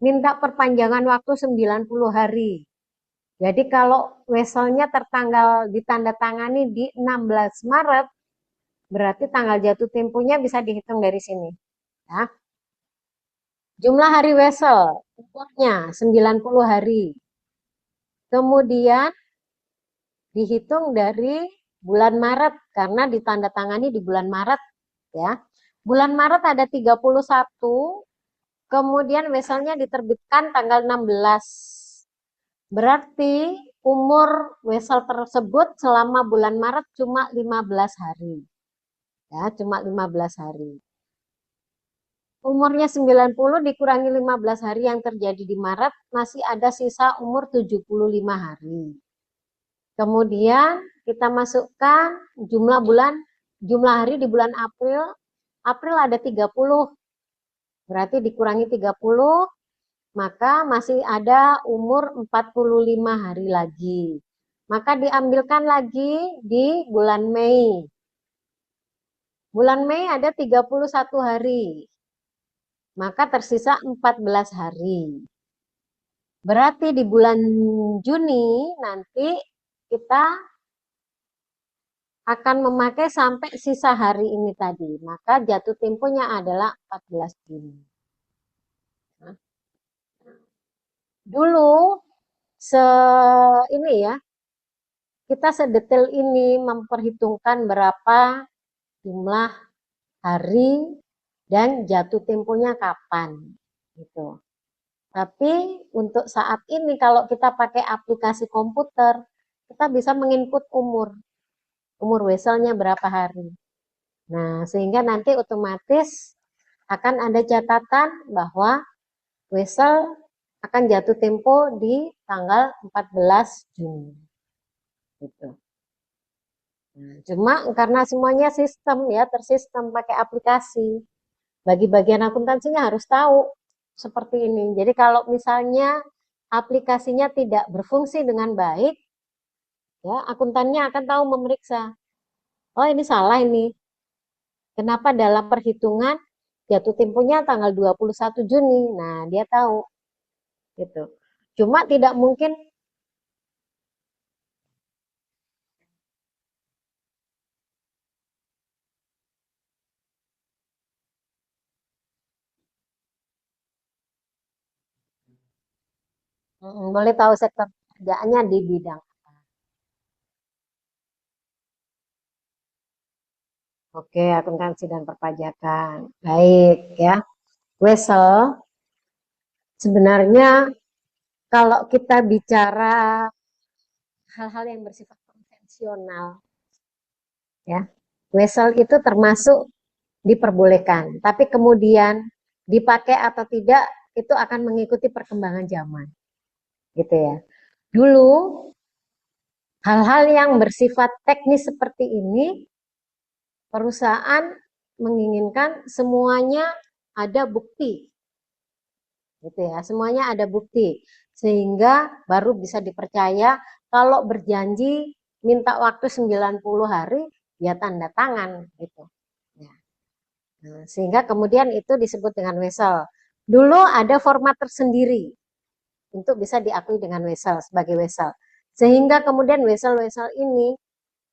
Minta perpanjangan waktu 90 hari. Jadi kalau weselnya tertanggal ditandatangani di 16 Maret, berarti tanggal jatuh temponya bisa dihitung dari sini. Ya. Jumlah hari wesel, umurnya 90 hari. Kemudian dihitung dari bulan Maret karena ditandatangani di bulan Maret ya. Bulan Maret ada 31 Kemudian weselnya diterbitkan tanggal 16. Berarti umur wesel tersebut selama bulan Maret cuma 15 hari. Ya, cuma 15 hari. Umurnya 90 dikurangi 15 hari yang terjadi di Maret, masih ada sisa umur 75 hari. Kemudian kita masukkan jumlah hari di bulan April. April ada 30. Berarti dikurangi 30, maka masih ada umur 45 hari lagi. Maka diambilkan lagi di bulan Mei. Bulan Mei ada 31 hari. Maka tersisa 14 hari. Berarti di bulan Juni nanti kita akan memakai sampai sisa hari ini tadi. Maka jatuh temponya adalah 14 Juni. Nah, dulu ini ya, kita sedetail ini memperhitungkan berapa jumlah hari dan jatuh temponya kapan gitu. Tapi untuk saat ini kalau kita pakai aplikasi komputer, kita bisa menginput umur weselnya berapa hari. Nah, sehingga nanti otomatis akan ada catatan bahwa wesel akan jatuh tempo di tanggal 14 Juni. Gitu. Nah, cuma karena semuanya sistem ya, tersistem pakai aplikasi. Bagi bagian akuntansinya harus tahu seperti ini. Jadi kalau misalnya aplikasinya tidak berfungsi dengan baik, ya akuntannya akan tahu memeriksa. Oh ini salah ini. Kenapa dalam perhitungan jatuh temponya tanggal 21 Juni? Nah, dia tahu. Gitu. Cuma tidak mungkin boleh tahu sektor kerjaannya di bidang. Oke, akuntansi dan perpajakan. Baik ya. Wesel sebenarnya kalau kita bicara hal-hal yang bersifat konvensional ya, wesel itu termasuk diperbolehkan, tapi kemudian dipakai atau tidak itu akan mengikuti perkembangan zaman gitu ya. Dulu hal-hal yang bersifat teknis seperti ini perusahaan menginginkan semuanya ada bukti gitu ya, semuanya ada bukti sehingga baru bisa dipercaya. Kalau berjanji minta waktu 90 hari ya tanda tangan gitu ya. Nah, sehingga kemudian itu disebut dengan wesel. Dulu ada format tersendiri untuk bisa diakui dengan wesel sebagai wesel, sehingga kemudian wesel-wesel ini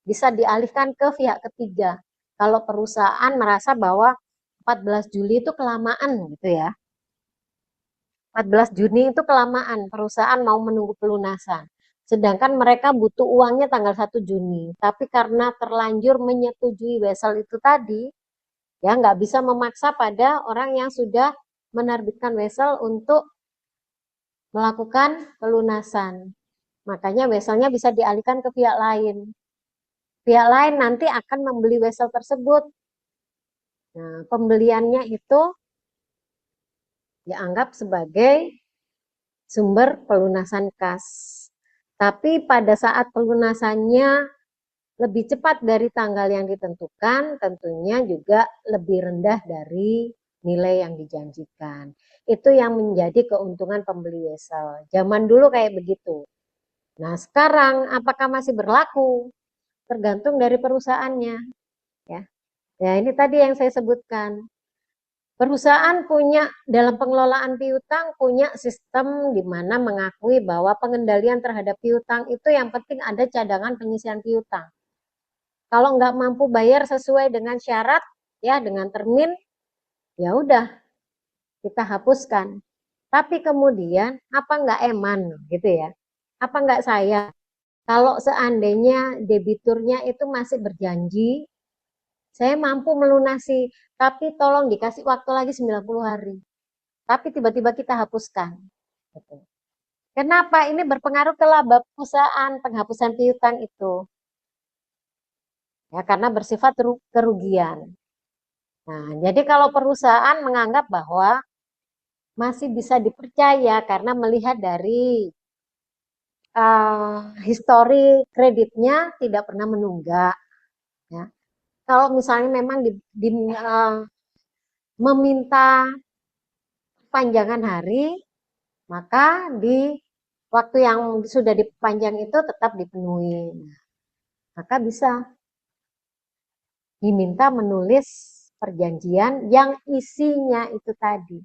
bisa dialihkan ke pihak ketiga kalau perusahaan merasa bahwa 14 Juli itu kelamaan gitu ya. 14 Juni itu kelamaan, perusahaan mau menunggu pelunasan. Sedangkan mereka butuh uangnya tanggal 1 Juni. Tapi karena terlanjur menyetujui wesel itu tadi, ya nggak bisa memaksa pada orang yang sudah menerbitkan wesel untuk melakukan pelunasan. Makanya weselnya bisa dialihkan ke pihak lain. Pihak lain nanti akan membeli wesel tersebut. Nah, pembeliannya itu dianggap sebagai sumber pelunasan kas. Tapi pada saat pelunasannya lebih cepat dari tanggal yang ditentukan, tentunya juga lebih rendah dari nilai yang dijanjikan. Itu yang menjadi keuntungan pembeli wesel. Zaman dulu kayak begitu. Nah, sekarang apakah masih berlaku? Tergantung dari perusahaannya. Ya, ya ini tadi yang saya sebutkan. Perusahaan punya dalam pengelolaan piutang punya sistem di mana mengakui bahwa pengendalian terhadap piutang itu yang penting ada cadangan pengisian piutang. Kalau nggak mampu bayar sesuai dengan syarat ya dengan termin, ya udah kita hapuskan. Tapi kemudian apa nggak eman gitu ya? Apa nggak saya? Kalau seandainya debiturnya itu masih berjanji, saya mampu melunasi, tapi tolong dikasih waktu lagi 90 hari. tapi tiba-tiba kita hapuskan. Gitu. Kenapa? Ini berpengaruh ke laba perusahaan penghapusan piutang itu. Ya, karena bersifat kerugian. Nah, jadi kalau perusahaan menganggap bahwa masih bisa dipercaya karena melihat dari histori kreditnya tidak pernah menunggak. Ya. Kalau misalnya memang meminta panjangan hari, maka di waktu yang sudah dipanjang itu tetap dipenuhi. Maka bisa diminta menulis perjanjian yang isinya itu tadi.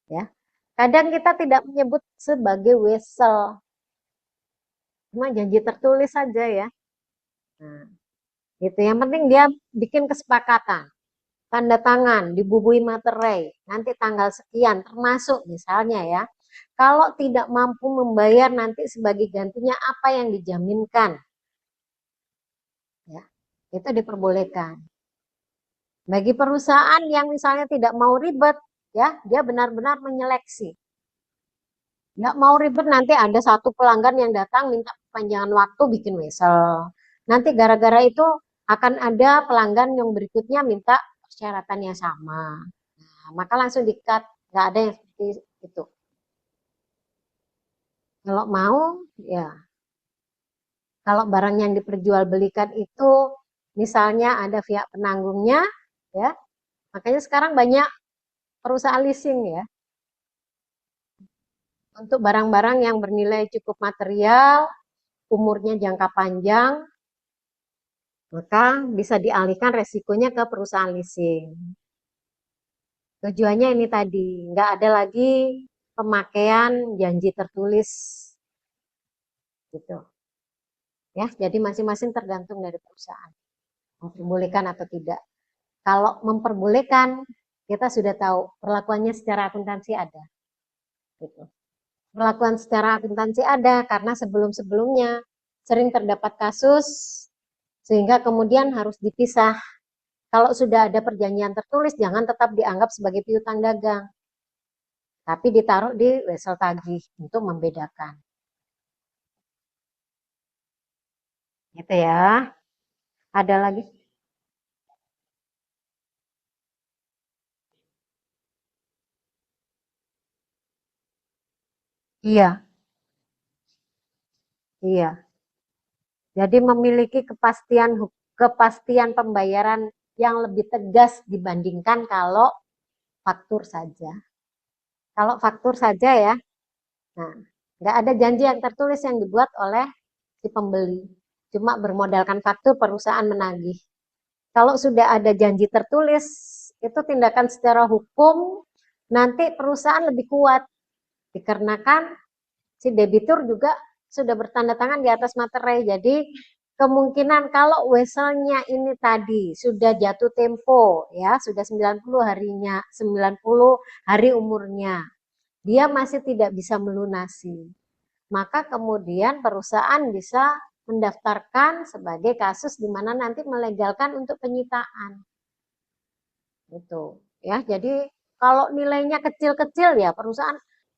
Ya. Kadang kita tidak menyebut sebagai wesel, cuma janji tertulis saja ya. Nah, gitu. Yang penting dia bikin kesepakatan, tanda tangan, dibubuhi materai, nanti tanggal sekian, termasuk misalnya ya, kalau tidak mampu membayar nanti sebagai gantinya apa yang dijaminkan, ya, itu diperbolehkan. Bagi perusahaan yang misalnya tidak mau ribet, ya, dia benar-benar menyeleksi. Nggak mau ribet, nanti ada satu pelanggan yang datang minta perpanjangan waktu bikin wesel. Nanti gara-gara itu akan ada pelanggan yang berikutnya minta persyaratannya sama. Nah, maka langsung di-cut, nggak ada yang seperti itu. Kalau mau, ya, kalau barang yang diperjualbelikan itu misalnya ada pihak penanggungnya, ya, makanya sekarang banyak perusahaan leasing ya, untuk barang-barang yang bernilai cukup material, umurnya jangka panjang, maka bisa dialihkan resikonya ke perusahaan leasing. Tujuannya ini tadi, nggak ada lagi pemakaian janji tertulis, gitu. Ya, jadi masing-masing tergantung dari perusahaan memperbolehkan atau tidak. Kalau memperbolehkan, kita sudah tahu perlakuannya secara akuntansi ada. Gitu. Perlakuan secara akuntansi ada karena sebelum-sebelumnya sering terdapat kasus sehingga kemudian harus dipisah. Kalau sudah ada perjanjian tertulis, jangan tetap dianggap sebagai piutang dagang, tapi ditaruh di wesel tagih untuk membedakan. Gitu ya. Ada lagi? Iya, iya. Jadi memiliki kepastian pembayaran yang lebih tegas dibandingkan kalau faktur saja. Kalau faktur saja ya, nah, nggak ada janji yang tertulis yang dibuat oleh si pembeli. Cuma bermodalkan faktur perusahaan menagih. Kalau sudah ada janji tertulis, itu tindakan secara hukum, nanti perusahaan lebih kuat. Dikarenakan si debitur juga sudah bertanda tangan di atas materai. Jadi kemungkinan kalau weselnya ini tadi sudah jatuh tempo, ya sudah 90 harinya, 90 hari umurnya, dia masih tidak bisa melunasi. Maka kemudian perusahaan bisa mendaftarkan sebagai kasus di mana nanti melegalkan untuk penyitaan. Gitu. Ya, jadi kalau nilainya kecil-kecil ya perusahaan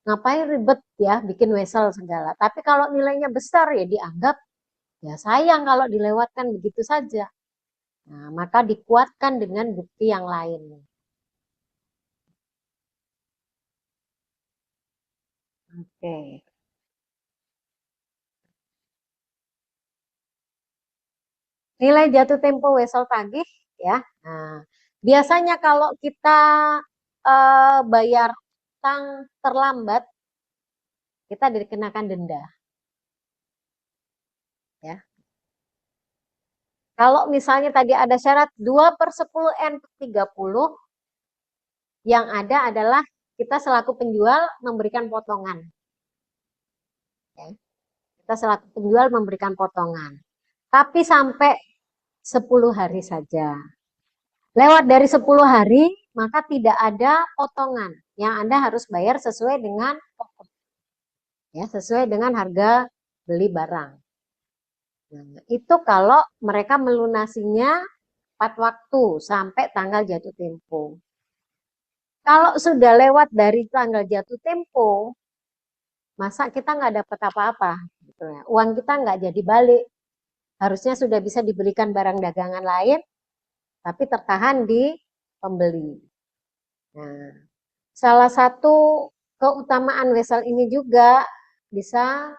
ngapain ribet ya bikin wesel segala. Tapi kalau nilainya besar ya dianggap ya sayang kalau dilewatkan begitu saja. Nah, maka dikuatkan dengan bukti yang lain. Oke. Nilai jatuh tempo wesel tagih ya. Nah, biasanya kalau kita bayar utang terlambat, kita dikenakan denda ya. Kalau misalnya tadi ada syarat 2/10 N/30, yang ada adalah kita selaku penjual memberikan potongan. Ya. Kita selaku penjual memberikan potongan. Tapi sampai 10 hari saja. Lewat dari 10 hari, maka tidak ada potongan. Yang Anda harus bayar sesuai dengan pokok. Ya, sesuai dengan harga beli barang. Nah, itu kalau mereka melunasinya tepat waktu sampai tanggal jatuh tempo. Kalau sudah lewat dari tanggal jatuh tempo, masa kita nggak dapat apa-apa, gitu ya. Uang kita nggak jadi balik. Harusnya sudah bisa diberikan barang dagangan lain, tapi tertahan di pembeli. Nah, salah satu keutamaan wesel ini juga bisa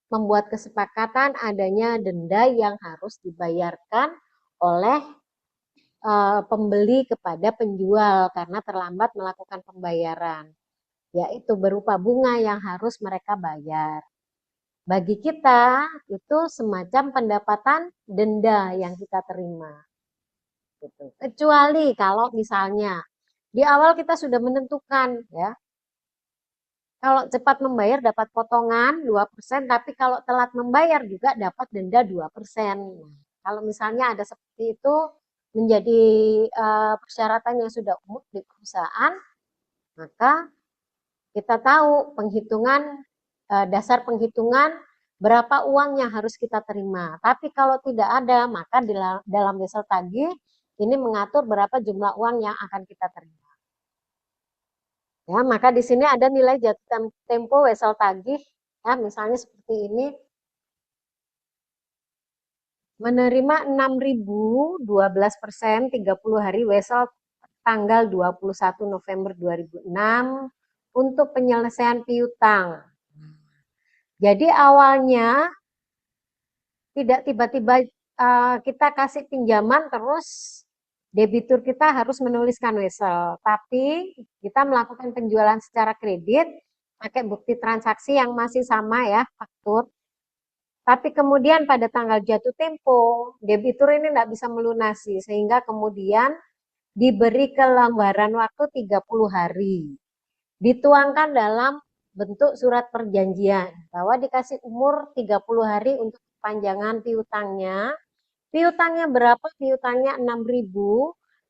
membuat kesepakatan adanya denda yang harus dibayarkan oleh pembeli kepada penjual karena terlambat melakukan pembayaran, yaitu berupa bunga yang harus mereka bayar. Bagi kita itu semacam pendapatan denda yang kita terima. Gitu. Kecuali kalau misalnya di awal kita sudah menentukan ya, kalau cepat membayar dapat potongan 2%, tapi kalau telat membayar juga dapat denda 2%. Nah, kalau misalnya ada seperti itu menjadi persyaratan yang sudah umum di perusahaan, maka kita tahu penghitungan dasar penghitungan berapa uang yang harus kita terima. Tapi kalau tidak ada, maka dalam wesel tagih ini mengatur berapa jumlah uang yang akan kita terima. Ya, maka di sini ada nilai jatuh tempo wesel tagih, ya, misalnya seperti ini. Menerima 6.012% 30 hari wesel tanggal 21 November 2006 untuk penyelesaian piutang. Jadi awalnya tidak tiba-tiba kita kasih pinjaman terus debitur kita harus menuliskan wesel, tapi kita melakukan penjualan secara kredit pakai bukti transaksi yang masih sama ya, faktur. Tapi kemudian pada tanggal jatuh tempo, debitur ini tidak bisa melunasi, sehingga kemudian diberi kelembaran waktu 30 hari. Dituangkan dalam bentuk surat perjanjian, bahwa dikasih umur 30 hari untuk perpanjangan piutangnya. Piutangnya berapa? Piutangnya 6.000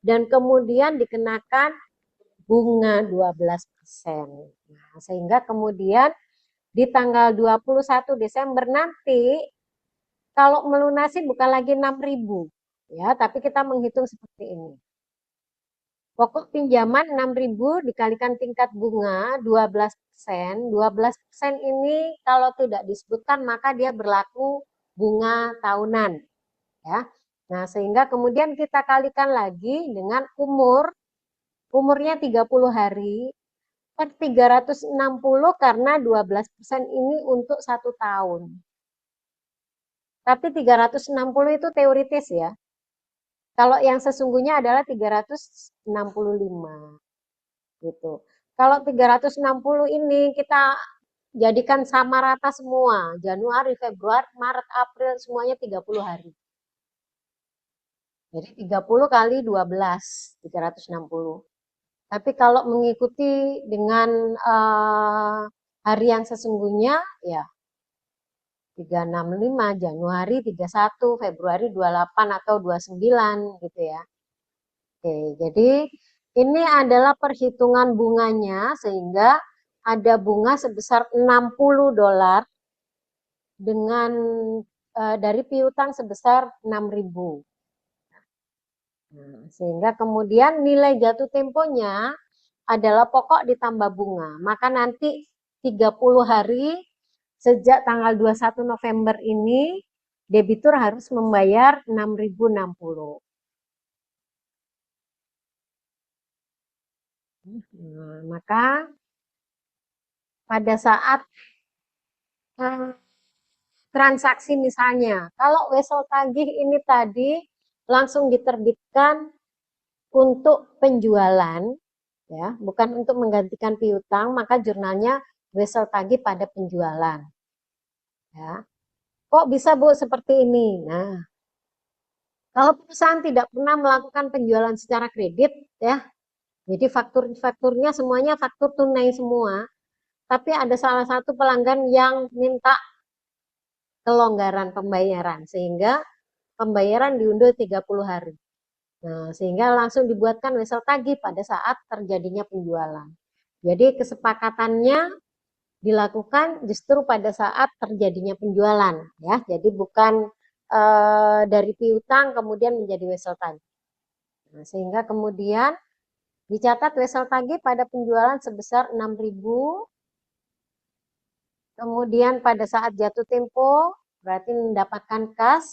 dan kemudian dikenakan bunga 12%. Nah, sehingga kemudian di tanggal 21 Desember nanti kalau melunasi bukan lagi 6.000 ya, tapi kita menghitung seperti ini. Pokok pinjaman 6.000 dikalikan tingkat bunga 12%. 12% ini kalau tidak disebutkan maka dia berlaku bunga tahunan. Ya. Nah, sehingga kemudian kita kalikan lagi dengan umurnya 30 hari per 360 karena 12% ini untuk 1 tahun. Tapi 360 itu teoritis ya. Kalau yang sesungguhnya adalah 365 gitu. Kalau 360 ini kita jadikan sama rata semua, Januari, Februari, Maret, April semuanya 30 hari. Jadi 30 kali 12, 360. Tapi kalau mengikuti dengan hari yang sesungguhnya ya 365, Januari 31, Februari 28 atau 29 gitu ya. Oke, jadi ini adalah perhitungan bunganya sehingga ada bunga sebesar $60 dengan dari piutang sebesar 6.000. Nah, sehingga kemudian nilai jatuh temponya adalah pokok ditambah bunga. Maka nanti 30 hari sejak tanggal 21 November ini debitur harus membayar 6.060. Nah, maka pada saat transaksi misalnya, kalau wesel tagih ini tadi langsung diterbitkan untuk penjualan, ya, bukan untuk menggantikan piutang, maka jurnalnya wesel tagih pada penjualan. Ya. Kok bisa Bu seperti ini? Nah, kalau perusahaan tidak pernah melakukan penjualan secara kredit, ya, jadi fakturnya semuanya faktur tunai semua, tapi ada salah satu pelanggan yang minta kelonggaran pembayaran, sehingga pembayaran diundur 30 hari. Nah, sehingga langsung dibuatkan wesel tagih pada saat terjadinya penjualan. Jadi kesepakatannya dilakukan justru pada saat terjadinya penjualan, ya. Jadi bukan dari piutang kemudian menjadi wesel tagih. Nah, sehingga kemudian Dicatat wesel tagih pada penjualan sebesar 6.000. Kemudian pada saat jatuh tempo berarti mendapatkan kas.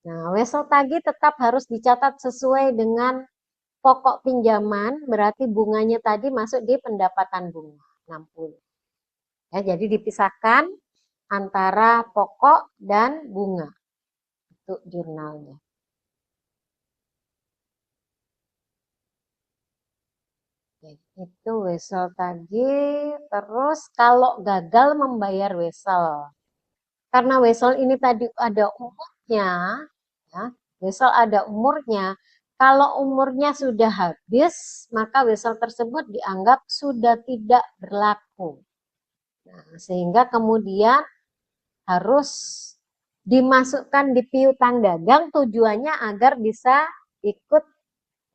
Nah, wesel tagih tetap harus dicatat sesuai dengan pokok pinjaman, berarti bunganya tadi masuk di pendapatan bunga 60. Ya, jadi dipisahkan antara pokok dan bunga untuk jurnalnya. Itu wesel tagih. Terus kalau gagal membayar wesel, karena wesel ini tadi ada umurnya, ya, wesel ada umurnya. Kalau umurnya sudah habis, maka wesel tersebut dianggap sudah tidak berlaku. Nah, sehingga kemudian harus dimasukkan di piutang dagang, tujuannya agar bisa ikut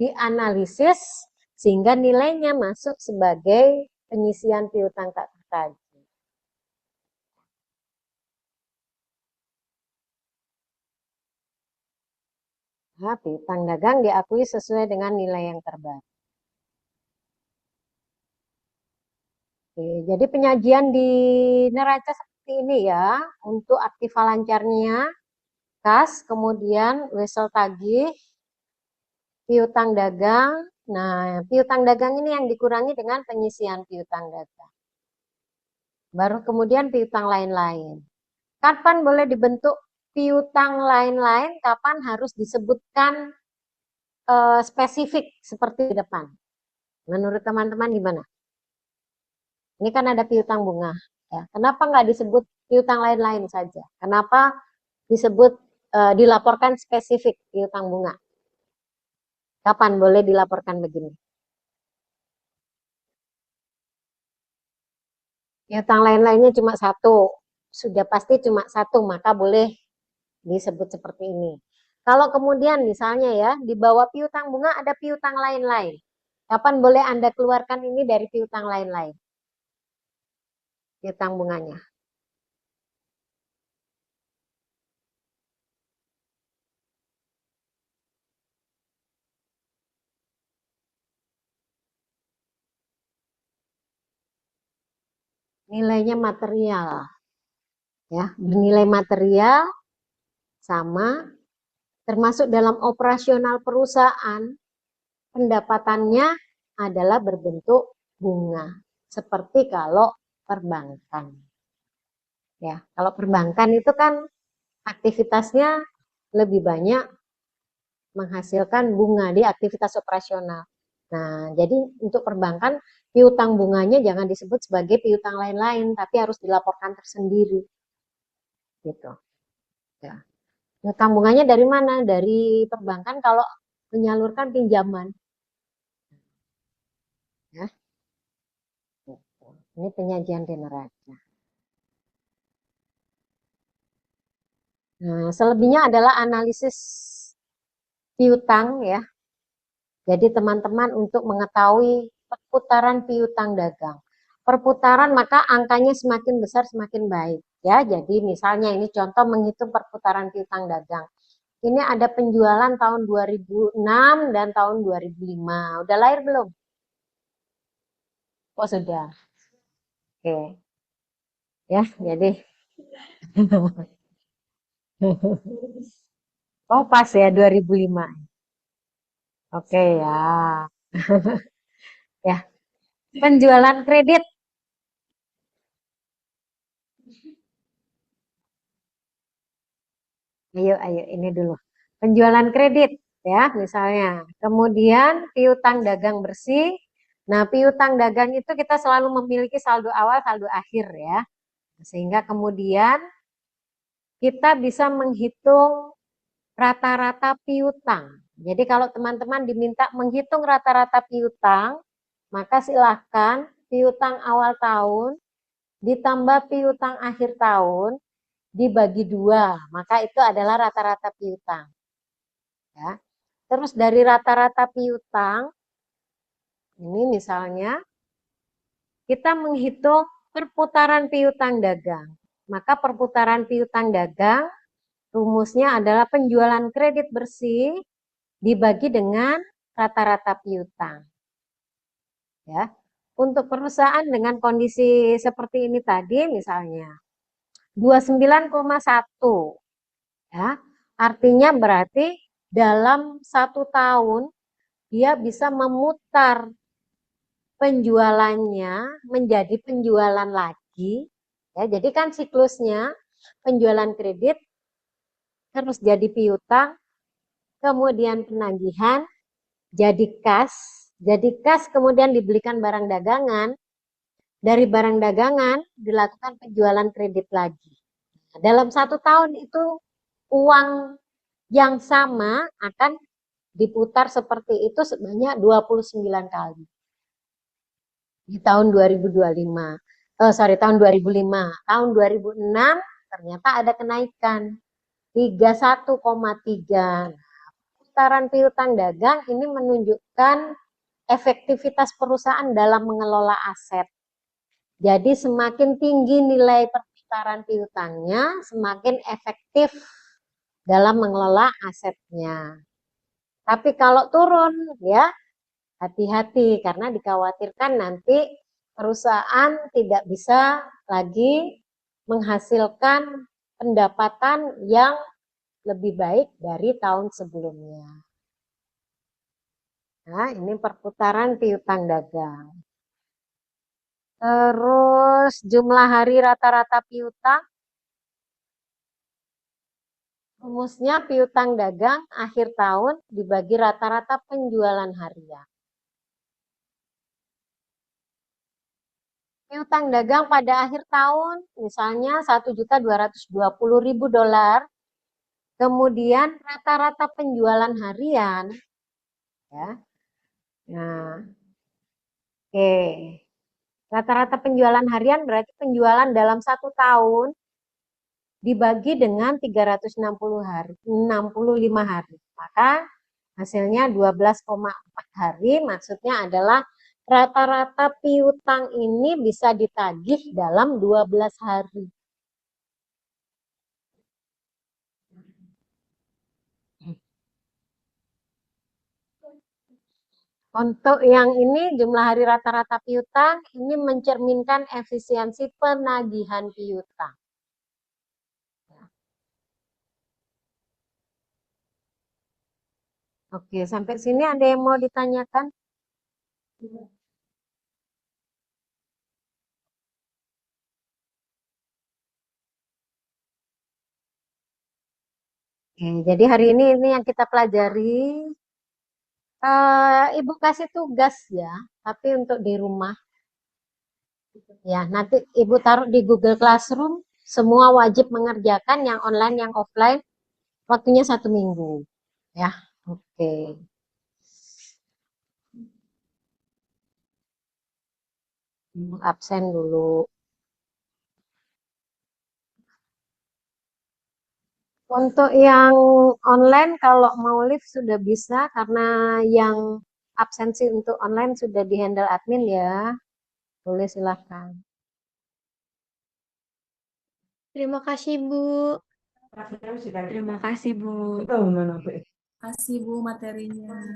dianalisis sehingga nilainya masuk sebagai penyisian piutang tak tertagih. Nah, piutang dagang diakui sesuai dengan nilai yang terbaru. Oke, jadi penyajian di neraca seperti ini ya, untuk aktiva lancarnya, kas, kemudian wesel tagih, piutang dagang. Nah, piutang dagang ini yang dikurangi dengan penyisian piutang dagang. Baru kemudian piutang lain-lain. Kapan boleh dibentuk piutang lain-lain? Kapan harus disebutkan spesifik seperti di depan? Menurut teman-teman gimana? Ini kan ada piutang bunga. Ya. Kenapa nggak disebut piutang lain-lain saja? Kenapa disebut dilaporkan spesifik piutang bunga? Kapan boleh dilaporkan begini? Piutang lain-lainnya cuma satu, sudah pasti cuma satu, maka boleh disebut seperti ini. Kalau kemudian misalnya ya, di bawah piutang bunga ada piutang lain-lain. Kapan boleh Anda keluarkan ini dari piutang lain-lain? Piutang bunganya. Nilainya material. Ya, bernilai material sama termasuk dalam operasional perusahaan, pendapatannya adalah berbentuk bunga. Seperti kalau perbankan. Ya, kalau perbankan itu kan aktivitasnya lebih banyak menghasilkan bunga di aktivitas operasional. Nah, jadi untuk perbankan piutang bunganya jangan disebut sebagai piutang lain-lain, tapi harus dilaporkan tersendiri. Gitu. Ya. Piutang bunganya dari mana? Dari perbankan kalau menyalurkan pinjaman. Ya. Ini penyajian di neraca. Nah, selebihnya adalah analisis piutang ya. Jadi teman-teman untuk mengetahui perputaran piutang dagang. Perputaran maka angkanya semakin besar semakin baik ya. Jadi misalnya ini contoh menghitung perputaran piutang dagang. Ini ada penjualan tahun 2006 dan tahun 2005. Udah lahir belum? Oh sudah. Oke. Ya, jadi oh pas ya 2005. Oke ya. Ya, penjualan kredit. Ayo ini dulu. Penjualan kredit ya, misalnya. Kemudian piutang dagang bersih. Nah, piutang dagang itu kita selalu memiliki saldo awal, saldo akhir ya. Sehingga kemudian kita bisa menghitung rata-rata piutang. Jadi kalau teman-teman diminta menghitung rata-rata piutang, maka silahkan piutang awal tahun ditambah piutang akhir tahun dibagi 2, maka itu adalah rata-rata piutang. Ya. Terus dari rata-rata piutang, ini misalnya kita menghitung perputaran piutang dagang. Maka perputaran piutang dagang rumusnya adalah penjualan kredit bersih dibagi dengan rata-rata piutang. Ya. Untuk perusahaan dengan kondisi seperti ini tadi misalnya 29,1, ya. Artinya berarti dalam 1 tahun dia bisa memutar penjualannya menjadi penjualan lagi. Ya, jadi kan siklusnya penjualan kredit terus jadi piutang, kemudian penagihan, jadi kas kemudian dibelikan barang dagangan, dari barang dagangan dilakukan penjualan kredit lagi. Dalam 1 tahun itu uang yang sama akan diputar seperti itu sebanyak 29 kali. Di tahun 2025, tahun 2005. Tahun 2006 ternyata ada kenaikan 31,3. Putaran piutang dagang ini menunjukkan efektivitas perusahaan dalam mengelola aset. Jadi semakin tinggi nilai perputaran piutangnya, semakin efektif dalam mengelola asetnya. Tapi kalau turun, ya hati-hati karena dikhawatirkan nanti perusahaan tidak bisa lagi menghasilkan pendapatan yang lebih baik dari tahun sebelumnya. Nah, ini perputaran piutang dagang. Terus jumlah hari rata-rata piutang. Rumusnya piutang dagang akhir tahun dibagi rata-rata penjualan harian. Piutang dagang pada akhir tahun misalnya 1.220.000 dolar. Kemudian rata-rata penjualan harian, ya. Nah, oke. Rata-rata penjualan harian berarti penjualan dalam 1 tahun dibagi dengan 365 hari. Maka hasilnya 12,4 hari, maksudnya adalah rata-rata piutang ini bisa ditagih dalam 12 hari. Untuk yang ini jumlah hari rata-rata piutang ini mencerminkan efisiensi penagihan piutang. Oke, sampai sini ada yang mau ditanyakan? Oke, jadi hari ini yang kita pelajari, Ibu kasih tugas ya, tapi untuk di rumah. Ya, nanti Ibu taruh di Google Classroom, semua wajib mengerjakan yang online, yang offline, waktunya 1 minggu. Ya, oke. Absen dulu. Untuk yang online kalau mau live sudah bisa karena yang absensi untuk online sudah dihandle admin ya. Boleh silahkan. Terima kasih, Bu. Terima kasih, Bu. Terima kasih, Bu, materinya.